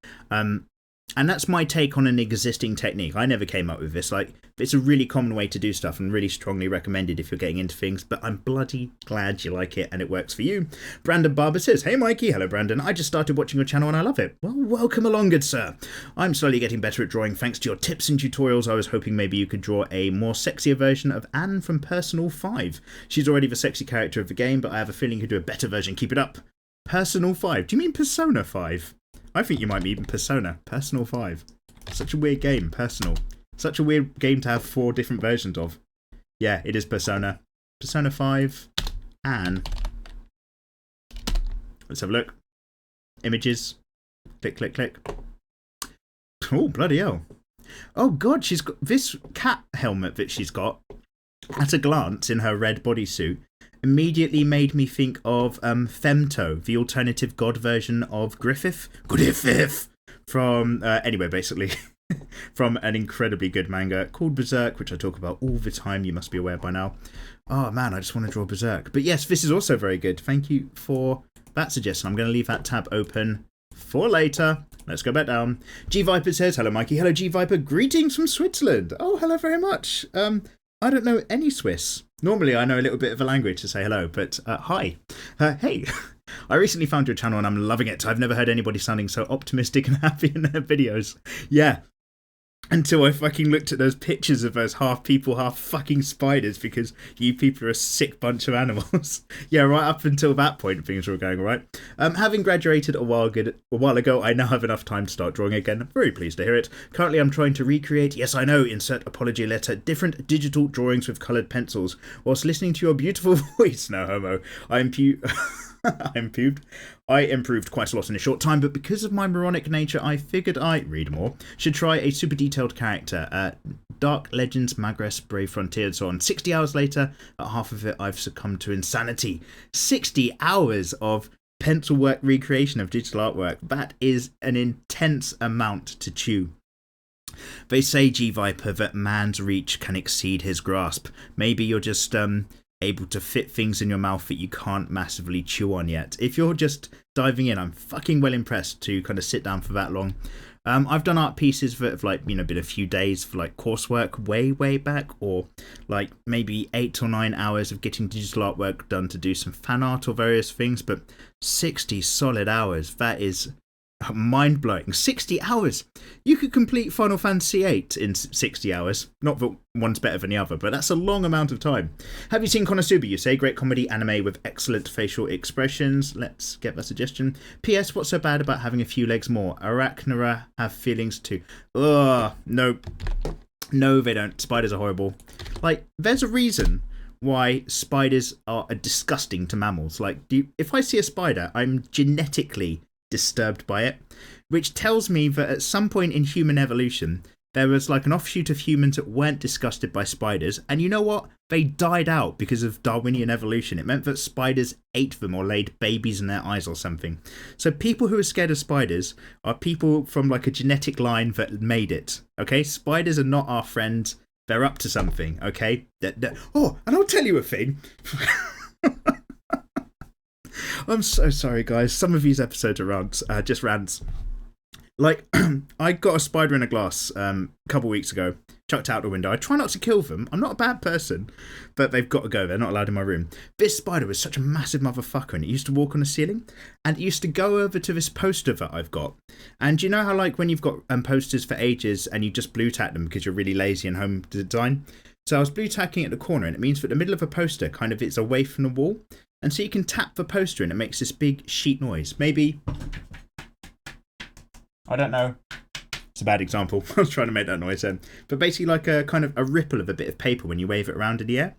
And that's my take on an existing technique. I never came up with this. Like, it's a really common way to do stuff and really strongly recommended if you're getting into things, but I'm bloody glad you like it and it works for you. Brandon Barber says, hey Mikey. Hello Brandon. I just started watching your channel and I love it. Well, welcome along, good sir. I'm slowly getting better at drawing thanks to your tips and tutorials. I was hoping maybe you could draw a more sexier version of Anne from Personal 5. She's already the sexy character of the game, but I have a feeling you could do a better version. Keep it up. Personal 5. Do you mean Persona 5? I think you might mean Persona. Personal 5. Such a weird game, Personal. Such a weird game to have 4 different versions of. Yeah, it is Persona. Persona 5. Anne. Let's have a look. Images. Click, click, click. Oh, bloody hell. Oh, God, she's got this cat helmet that she's got. At a glance in her red bodysuit, immediately made me think of Femto, the alternative god version of Griffith. From, anyway, basically, from an incredibly good manga called Berserk, which I talk about all the time, you must be aware by now. Oh, man, I just want to draw Berserk. But yes, this is also very good. Thank you for that suggestion. I'm going to leave that tab open for later. Let's go back down. G Viper says, hello, Mikey. Hello, G Viper. Greetings from Switzerland. Oh, hello very much. I don't know any Swiss. Normally, I know a little bit of a language to say hello, but hi. Hey, I recently found your channel and I'm loving it. I've never heard anybody sounding so optimistic and happy in their videos. Yeah. Until I fucking looked at those pictures of those half people, half fucking spiders, because you people are a sick bunch of animals. Yeah, right up until that point, things were going all right. Having graduated a while ago, I now have enough time to start drawing again. I'm very pleased to hear it. Currently, I'm trying to recreate, yes, I know, insert apology letter, different digital drawings with coloured pencils, whilst listening to your beautiful voice. No homo. I improved quite a lot in a short time, but because of my moronic nature, I figured read more, should try a super detailed character. Dark Legends, Magress, Brave Frontier, and so on. 60 hours later, at half of it, I've succumbed to insanity. 60 hours of pencil work recreation of digital artwork. That is an intense amount to chew. They say, G Viper, that man's reach can exceed his grasp. Maybe you're just able to fit things in your mouth that you can't massively chew on yet. If you're just diving in, I'm fucking well impressed to kind of sit down for that long. I've done art pieces that have like, been a few days for like coursework way back, or like maybe 8 or 9 hours of getting digital artwork done to do some fan art or various things, but 60 solid hours, that is Mind-blowing. 60 hours. You could complete Final Fantasy VIII in 60 hours. Not that one's better than the other, but that's a long amount of time. Have you seen Konosuba, you say? Great comedy anime with excellent facial expressions. Let's get that suggestion. P.S. What's so bad about having a few legs more? Arachnara have feelings too. Ugh, nope. No, they don't. Spiders are horrible. Like, there's a reason why spiders are disgusting to mammals. Like, if I see a spider, I'm genetically disturbed by it, which tells me that at some point in human evolution there was like an offshoot of humans that weren't disgusted by spiders, and you know what, they died out because of Darwinian evolution. It meant that spiders ate them or laid babies in their eyes or something. So people who are scared of spiders are people from like a genetic line that made it. Okay, spiders are not our friends. They're up to something. Okay. Oh, and I'll tell you a thing. I'm so sorry, guys. Some of these episodes are rants, just rants. Like, I got a spider in a glass a couple of weeks ago, chucked out the window. I try not to kill them. I'm not a bad person, but they've got to go. They're not allowed in my room. This spider was such a massive motherfucker, and it used to walk on the ceiling, and it used to go over to this poster that I've got. And you know how, like, when you've got posters for ages and you just blue tack them because you're really lazy and home design? So I was blue tacking at the corner, and it means that the middle of a poster kind of is away from the wall. And so you can tap the poster and it makes this big sheet noise. Maybe, I don't know. It's a bad example. I was trying to make that noise then. But basically like a kind of a ripple of a bit of paper when you wave it around in the air.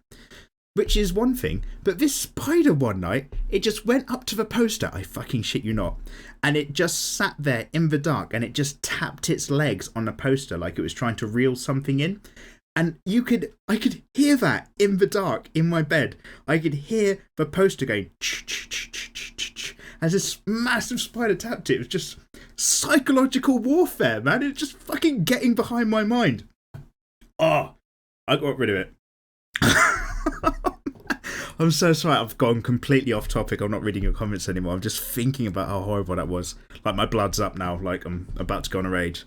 Which is one thing. But this spider one night, it just went up to the poster. I fucking shit you not. And it just sat there in the dark and it just tapped its legs on the poster like it was trying to reel something in. And I could hear that in the dark in my bed. I could hear the poster going as this massive spider tapped it. It was just psychological warfare, man. It was just fucking getting behind my mind. Oh, I got rid of it. I'm so sorry, I've gone completely off topic. I'm not reading your comments anymore. I'm just thinking about how horrible that was. Like, my blood's up now. Like, I'm about to go on a rage.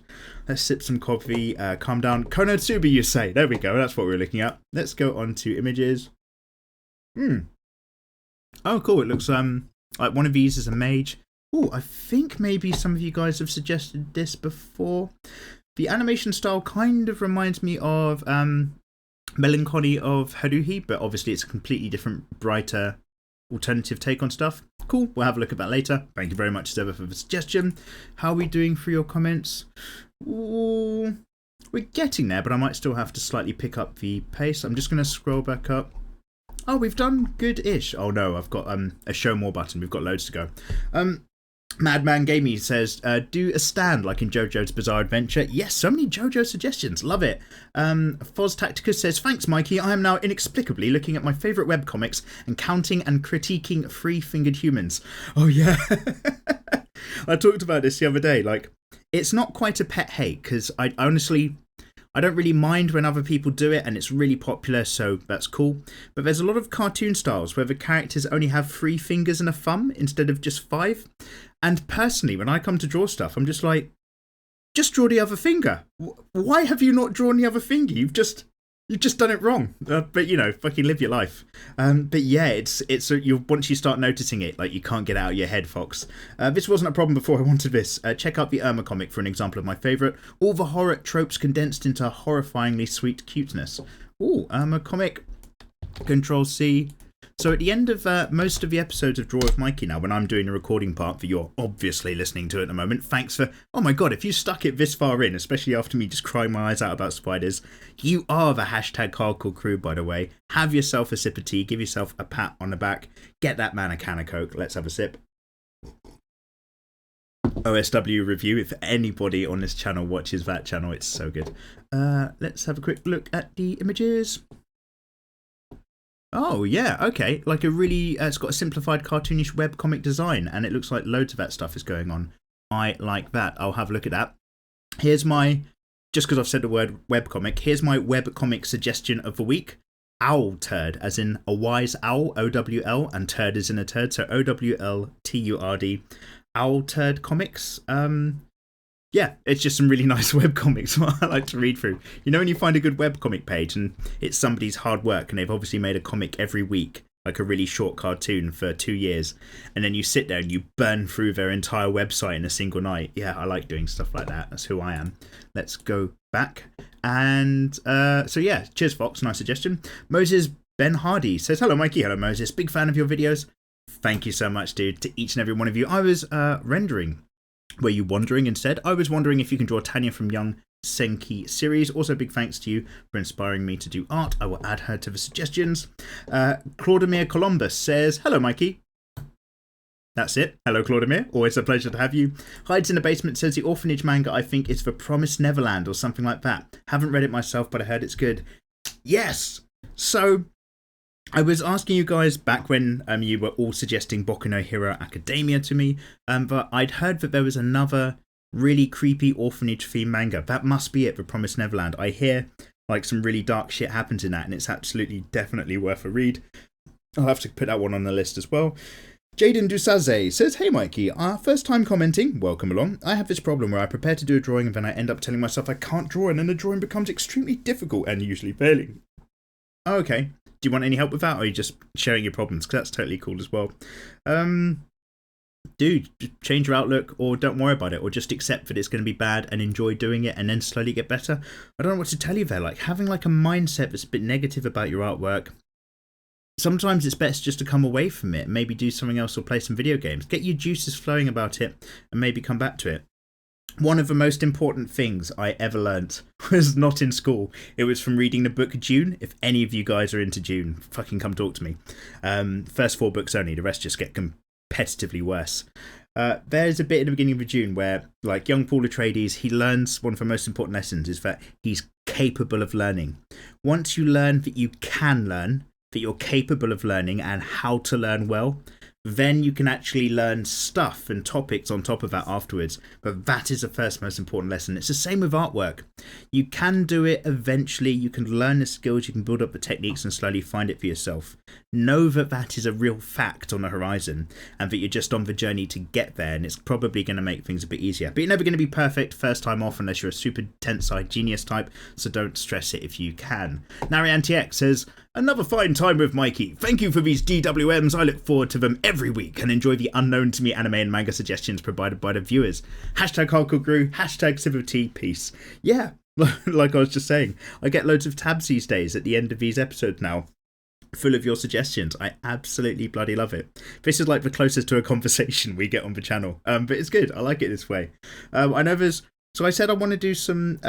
Let's sip some coffee, calm down. Konosuba, you say. There we go. That's what we're looking at. Let's go on to images. Oh, cool. It looks like one of these is a mage. Oh, I think maybe some of you guys have suggested this before. The animation style kind of reminds me of Melancholy of Haruhi, but obviously it's a completely different, brighter, alternative take on stuff. Cool, we'll have a look at that later. Thank you very much, Zimmer, for the suggestion. How are we doing for your comments? Ooh, we're getting there, but I might still have to slightly pick up the pace. I'm just going to scroll back up. Oh, we've done good-ish. Oh no, I've got a show more button. We've got loads to go. Madman Gamey says, do a stand like in JoJo's Bizarre Adventure. Yes, so many JoJo suggestions. Love it. Foz Tacticus says, thanks, Mikey. I am now inexplicably looking at my favourite webcomics and counting and critiquing three-fingered humans. Oh, yeah. I talked about this the other day. Like, it's not quite a pet hate because I honestly... I don't really mind when other people do it and it's really popular, so that's cool. But there's a lot of cartoon styles where the characters only have 3 fingers and a thumb instead of just 5. And personally, when I come to draw stuff, I'm just like, just draw the other finger. Why have you not drawn the other finger? You've just done it wrong. But you know, fucking live your life. But yeah, it's once you start noticing it, like you can't get it out of your head, Fox. This wasn't a problem before I wanted this. Check out the Irma comic for an example of my favourite. All the horror tropes condensed into horrifyingly sweet cuteness. Ooh, Irma comic. Control C. So at the end of most of the episodes of Draw with Mikey now, when I'm doing the recording part that you're obviously listening to at the moment, thanks for... Oh my god, if you stuck it this far in, especially after me just crying my eyes out about spiders, you are the hashtag hardcore crew, by the way. Have yourself a sip of tea, give yourself a pat on the back, get that man a can of Coke, let's have a sip. OSW review, if anybody on this channel watches that channel, it's so good. Let's have a quick look at the images. Oh, yeah, okay. Like a really, it's got a simplified cartoonish webcomic design, and it looks like loads of that stuff is going on. I like that. I'll have a look at that. Here's my, just because I've said the word webcomic, here's my webcomic suggestion of the week. Owl Turd, as in a wise owl, OWL, and turd is in a turd, so OWLTURD. Owl Turd Comics. Yeah, it's just some really nice webcomics I like to read through. You know when you find a good webcomic page and it's somebody's hard work and they've obviously made a comic every week. like a really short cartoon for 2 years, and then you sit there and you burn through their entire website in a single night. Yeah, I like doing stuff like that. That's who I am. Let's go back. And so yeah, cheers Fox, nice suggestion. Moses Ben Hardy says, hello Mikey, hello Moses, big fan of your videos. Thank you so much, dude, to each and every one of you. I was rendering. Were you wondering instead? I was wondering if you can draw Tanya from Young Senki series. Also, big thanks to you for inspiring me to do art. I will add her to the suggestions. Claudemir Columbus says, hello, Mikey. That's it. Hello, Claudemir. Always a pleasure to have you. Hides in the Basement says the orphanage manga I think is The Promised Neverland or something like that. Haven't read it myself, but I heard it's good. Yes! So, I was asking you guys back when you were all suggesting Boku no Hero Academia to me, but I'd heard that there was another really creepy orphanage themed manga. That must be it, The Promised Neverland. I hear like some really dark shit happens in that, and it's absolutely definitely worth a read. I'll have to put that one on the list as well. Jaden Dusaze says, hey Mikey, first time commenting, welcome along. I have this problem where I prepare to do a drawing and then I end up telling myself I can't draw, and then the drawing becomes extremely difficult and usually failing. Oh, okay. Do you want any help with that, or are you just sharing your problems? Because that's totally cool as well. Dude, change your outlook, or don't worry about it, or just accept that it's going to be bad and enjoy doing it and then slowly get better. I don't know what to tell you there. Like, having like a mindset that's a bit negative about your artwork, sometimes it's best just to come away from it, maybe do something else or play some video games. Get your juices flowing about it and maybe come back to it. One of the most important things I ever learnt was not in school. It was from reading the book Dune. If any of you guys are into Dune, fucking come talk to me. First 4 books only, the rest just get competitively worse. There's a bit in the beginning of Dune where, like, young Paul Atreides, he learns one of the most important lessons is that he's capable of learning. Once you learn that you can learn, that you're capable of learning and how to learn well, then you can actually learn stuff and topics on top of that afterwards. But that is the first most important lesson. It's the same with artwork. You can do it eventually. You can learn the skills, you can build up the techniques and slowly find it for yourself. Know that that is a real fact on the horizon and that you're just on the journey to get there, and it's probably going to make things a bit easier. But you're never going to be perfect first time off unless you're a super tenside genius type, so don't stress it if you can. NarianTX says, another fine time with Mikey. Thank you for these DWMs. I look forward to them every week and enjoy the unknown to me anime and manga suggestions provided by the viewers. Hashtag hardcore Gru, hashtag civility, peace. Yeah, like I was just saying, I get loads of tabs these days at the end of these episodes now, full of your suggestions. I absolutely bloody love it. This is like the closest to a conversation we get on the channel, but it's good. I like it this way. I know there's So I said I want to do some,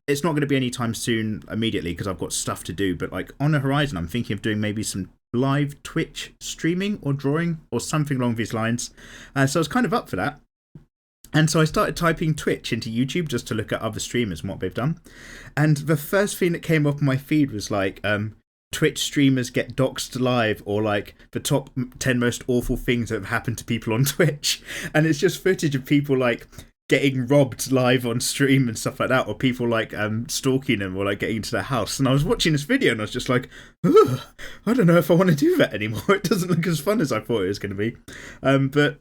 it's not going to be anytime soon immediately because I've got stuff to do, but like on the horizon I'm thinking of doing maybe some live Twitch streaming or drawing or something along these lines. So I was kind of up for that. And so I started typing Twitch into YouTube just to look at other streamers and what they've done. And the first thing that came up on my feed was like, Twitch streamers get doxed live, or like the top 10 most awful things that have happened to people on Twitch. And it's just footage of people like getting robbed live on stream and stuff like that, or people like stalking them or like getting into their house. And I was watching this video and I was just like, I don't know if I want to do that anymore. It doesn't look as fun as I thought it was going to be. But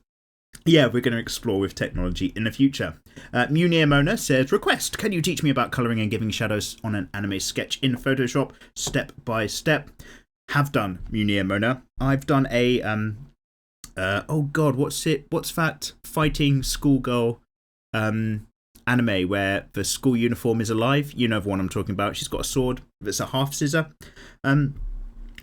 yeah, we're going to explore with technology in the future. Munir Mona says, request, can you teach me about colouring and giving shadows on an anime sketch in Photoshop step by step? Have done, Munir Mona. I've done a oh god, what's that fighting schoolgirl anime where the school uniform is alive? You know the one I'm talking about. She's got a sword that's a half scissor.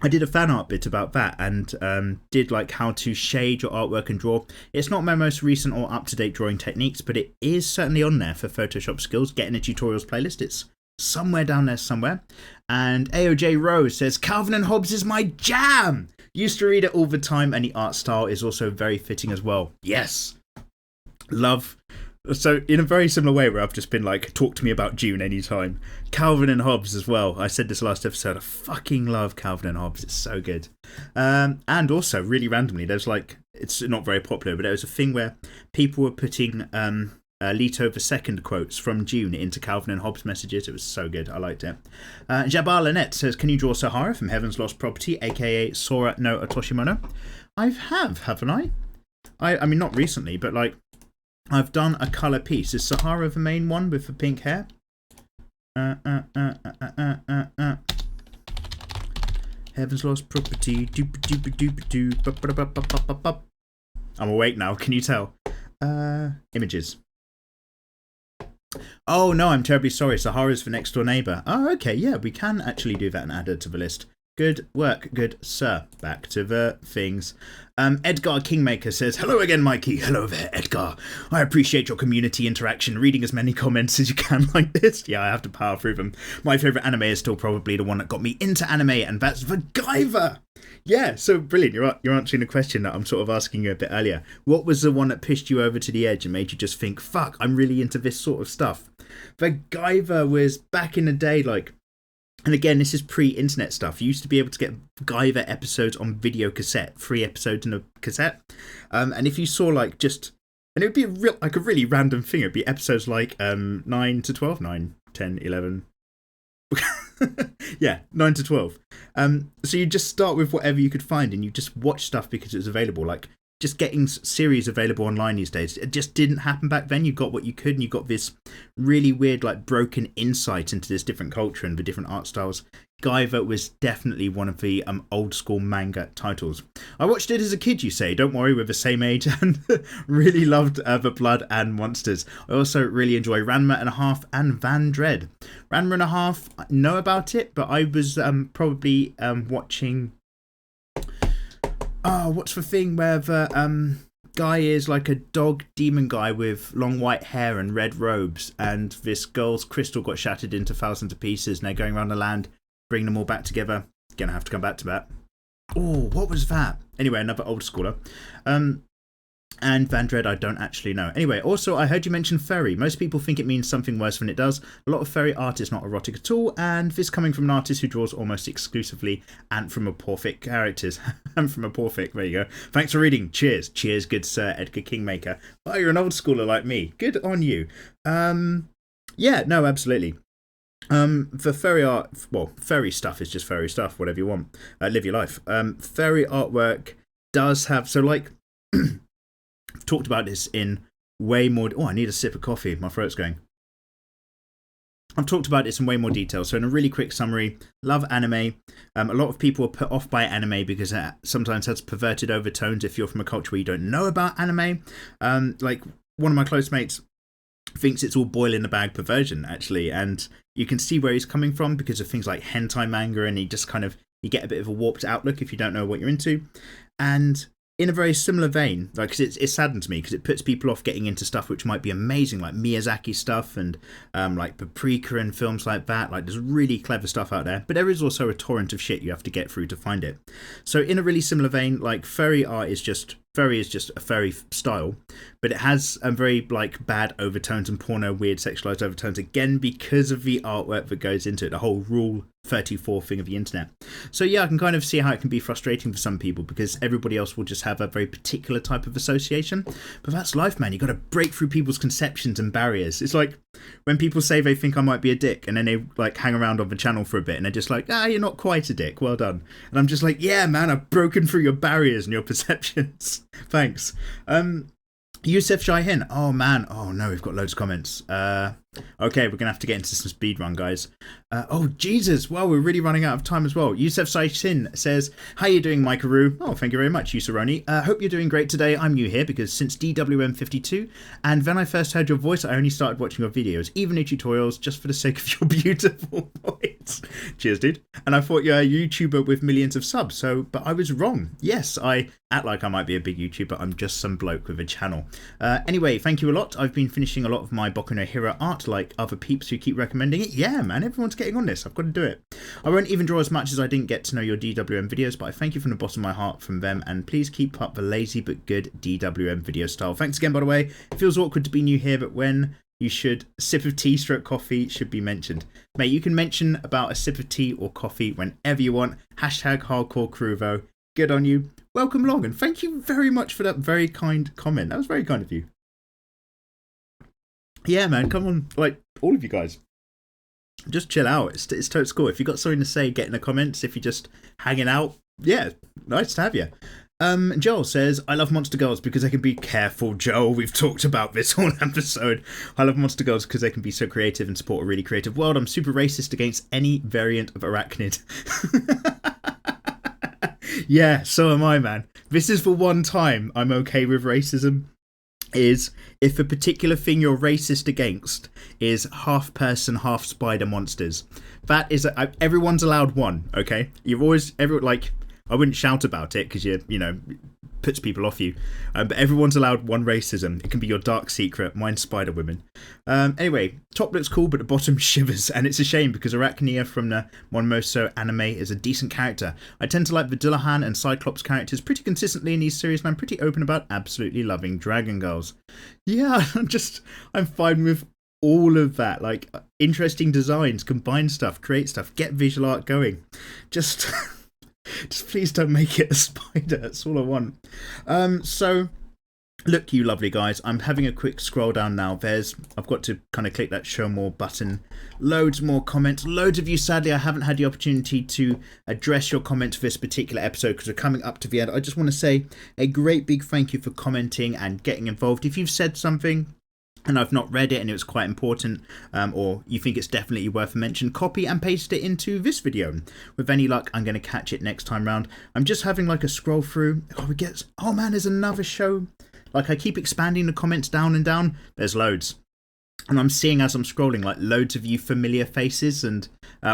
I did a fan art bit about that and did like how to shade your artwork and draw. It's not my most recent or up-to-date drawing techniques, but it is certainly on there for Photoshop skills. Get in a tutorials playlist. It's somewhere down there somewhere. And AOJ Rose says, Calvin and Hobbes is my jam! Used to read it all the time, and the art style is also very fitting as well. Yes! Love. So in a very similar way where I've just been like, talk to me about Dune anytime. Calvin and Hobbes as well. I said this last episode, I fucking love Calvin and Hobbes. It's so good. And also, really randomly, there's like, it's not very popular, but there was a thing where people were putting Leto II quotes from Dune into Calvin and Hobbes messages. It was so good. I liked it. Jabbar Lynette says, can you draw Sahara from Heaven's Lost Property, aka Sora no Otoshimono? Haven't I? I mean, not recently, but like, I've done a colour piece. Is Sahara the main one with the pink hair? Heaven's Lost Property. I'm awake now, can you tell? Images. Oh no, I'm terribly sorry. Sahara's for Next Door Neighbour. Oh, okay, yeah, we can actually do that and add it to the list. Good work, good sir. Back to the things. Edgar Kingmaker says, hello again, Mikey. Hello there, Edgar. I appreciate your community interaction, reading as many comments as you can like this. Yeah, I have to power through them. My favourite anime is still probably the one that got me into anime, and that's MacGyver. Yeah, so brilliant. You're answering the question that I'm sort of asking you a bit earlier. What was the one that pushed you over to the edge and made you just think, fuck, I'm really into this sort of stuff? MacGyver was back in the day, like, and again, this is pre-internet stuff. You used to be able to get MacGyver episodes on video cassette, 3 episodes in a cassette. And if you saw like just, and it would be like a really random thing. It'd be episodes like 9 to 12, 9, 10, 11. Yeah, 9 to 12. So you just start with whatever you could find and you just watch stuff because it was available. Like just getting series available online these days, it just didn't happen back then. You got what you could and you got this really weird like broken insight into this different culture and the different art styles. Guyver was definitely one of the old school manga titles. I watched it as a kid, you say. Don't worry, we're the same age, and really loved the Blood and Monsters. I also really enjoy Ranma and a Half and Van Dread. Ranma and a Half, I know about it, but I was probably watching... Oh, what's the thing where the guy is like a dog demon guy with long white hair and red robes, and this girl's crystal got shattered into thousands of pieces, and they're going around the land, bring them all back together. Gonna have to come back to that. Oh, what was that? Anyway, another old schooler. And Van Dread, I don't actually know. Anyway, also, I heard you mention furry. Most people think it means something worse than it does. A lot of furry art is not erotic at all, and this coming from an artist who draws almost exclusively anthropomorphic characters. Anthropomorphic, there you go. Thanks for reading. Cheers. Cheers, good sir, Edgar Kingmaker. Oh, you're an old schooler like me. Good on you. Yeah, no, absolutely. For furry art, well, furry stuff is just furry stuff, whatever you want. Live your life. Furry artwork does have, so like... I've talked about this in way more... Oh, I need a sip of coffee. My throat's going. I've talked about this in way more detail. So in a really quick summary, love anime. A lot of people are put off by anime because it sometimes has perverted overtones if you're from a culture where you don't know about anime. Like one of my close mates thinks it's all boil in the bag perversion, actually. And you can see where he's coming from because of things like hentai manga, and he just kind of... You get a bit of a warped outlook if you don't know what you're into. And... in a very similar vein, like, cause it saddens me because it puts people off getting into stuff which might be amazing, like Miyazaki stuff and like Paprika and films like that. Like, there's really clever stuff out there, but there is also a torrent of shit you have to get through to find it. So in a really similar vein, like furry art is just... Furry is just a furry style, but it has a very like bad overtones and porno weird sexualized overtones, again because of the artwork that goes into it, the whole Rule 34 thing of the internet. So yeah, I can kind of see how it can be frustrating for some people because everybody else will just have a very particular type of association. But that's life, man. You got to break through people's conceptions and barriers. It's like when people say they think I might be a dick, and then they like hang around on the channel for a bit and they're just like, you're not quite a dick, well done. And I'm just like, yeah man, I've broken through your barriers and your perceptions. Thanks. Yusef Shahin. Oh man. Oh no, we've got loads of comments. Okay, we're gonna have to get into some speed run, guys. Oh Jesus, well, we're really running out of time as well. Yusef Shahin says, how you doing, Mikaru? Oh, thank you very much, Yusaroni. Hope you're doing great today. I'm new here because since DWM52, and when I first heard your voice, I only started watching your videos, even your tutorials, just for the sake of your beautiful voice. Cheers, dude. And I thought you're a YouTuber with millions of subs, but I was wrong. Yes, I act like I might be a big YouTuber. I'm just some bloke with a channel. Anyway, thank you a lot. I've been finishing a lot of my Boku no Hero art, like other peeps who keep recommending it. Yeah, man, everyone's getting on this. I've got to do it. I won't even draw as much as I didn't get to know your DWM videos, but I thank you from the bottom of my heart from them, and please keep up the lazy but good DWM video style. Thanks again, by the way. It feels awkward to be new here, but when you should, sip of tea stroke coffee should be mentioned. Mate, you can mention about a sip of tea or coffee whenever you want. Hashtag hardcore Cruvo. Good on you. Welcome along, and thank you very much for that very kind comment. That was very kind of you. Yeah, man, come on, like, all of you guys. Just chill out. It's totes cool. If you got something to say, get in the comments. If you're just hanging out, yeah, nice to have you. Joel says, I love Monster Girls because they can be careful, Joel. We've talked about this whole episode. I love Monster Girls because they can be so creative and support a really creative world. I'm super racist against any variant of arachnid. Yeah, so am I, man. This is the one time I'm okay with racism. Is if a particular thing you're racist against is half person, half spider monsters. That is, everyone's allowed one, okay? I wouldn't shout about it because puts people off you. But everyone's allowed one racism. It can be your dark secret. Mine's Spider Women. Anyway, top looks cool, but the bottom shivers, and it's a shame because Arachnia from the Monmoso anime is a decent character. I tend to like the Dullahan and Cyclops characters pretty consistently in these series, and I'm pretty open about absolutely loving Dragon Girls. Yeah, I'm fine with all of that. Like, interesting designs, combine stuff, create stuff, get visual art going. Just please don't make it a spider. That's all I want. So look, you lovely guys, I'm having a quick scroll down now. I've got to kind of click that show more button. Loads more comments. Loads of you, sadly, I haven't had the opportunity to address your comments for this particular episode because we're coming up to the end. I just want to say a great big thank you for commenting and getting involved. If you've said something and I've not read it and it was quite important, or you think it's definitely worth a mention, copy and paste it into this video. With any luck, I'm going to catch it next time round. I'm just having like a scroll through. Oh man, there's another show. Like, I keep expanding the comments down and down. There's loads. And I'm seeing as I'm scrolling, like, loads of you familiar faces and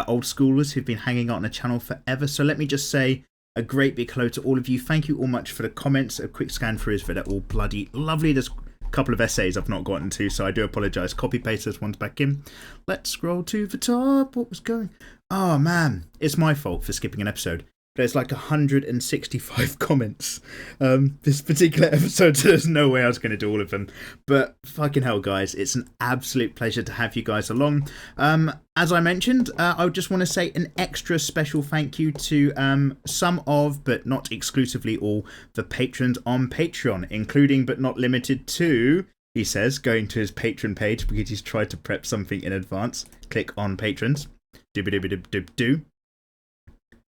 old schoolers who've been hanging out on the channel forever. So let me just say a great big hello to all of you. Thank you all much for the comments. A quick scan through is for they're all bloody lovely. There's couple of essays I've not gotten to, so I do apologise. Copy paste those ones back in. Let's scroll to the top. What was going? Oh man, it's my fault for skipping an episode. There's like 165 comments this particular episode, so there's no way I was going to do all of them. But fucking hell, guys, it's an absolute pleasure to have you guys along. As I mentioned, I just want to say an extra special thank you to some of, but not exclusively all, the patrons on Patreon, including but not limited to, he says, going to his Patreon page because he's tried to prep something in advance. Click on patrons. Do.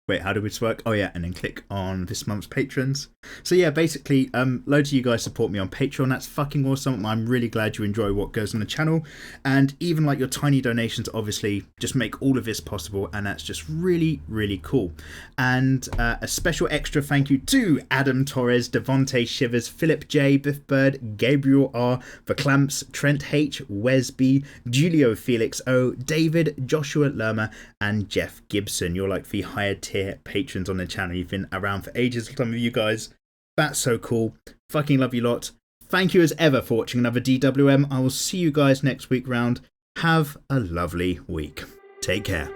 Wait, how do this work? Oh yeah, and then click on this month's patrons. So yeah, basically, loads of you guys support me on Patreon. That's fucking awesome. I'm really glad you enjoy what goes on the channel. And even like your tiny donations obviously just make all of this possible. And that's just really, really cool. And a special extra thank you to Adam Torres, Devontae Shivers, Philip J, Biff Bird, Gabriel R, The Clamps, Trent H, Wes B, Julio Felix O, David, Joshua Lerma, and Jeff Gibson. You're like the higher tier patrons on the channel. You've been around for ages, some of you guys. That's so cool. Fucking love you lot. Thank you as ever for watching another DWM. I will see you guys next week round. Have a lovely week. Take care.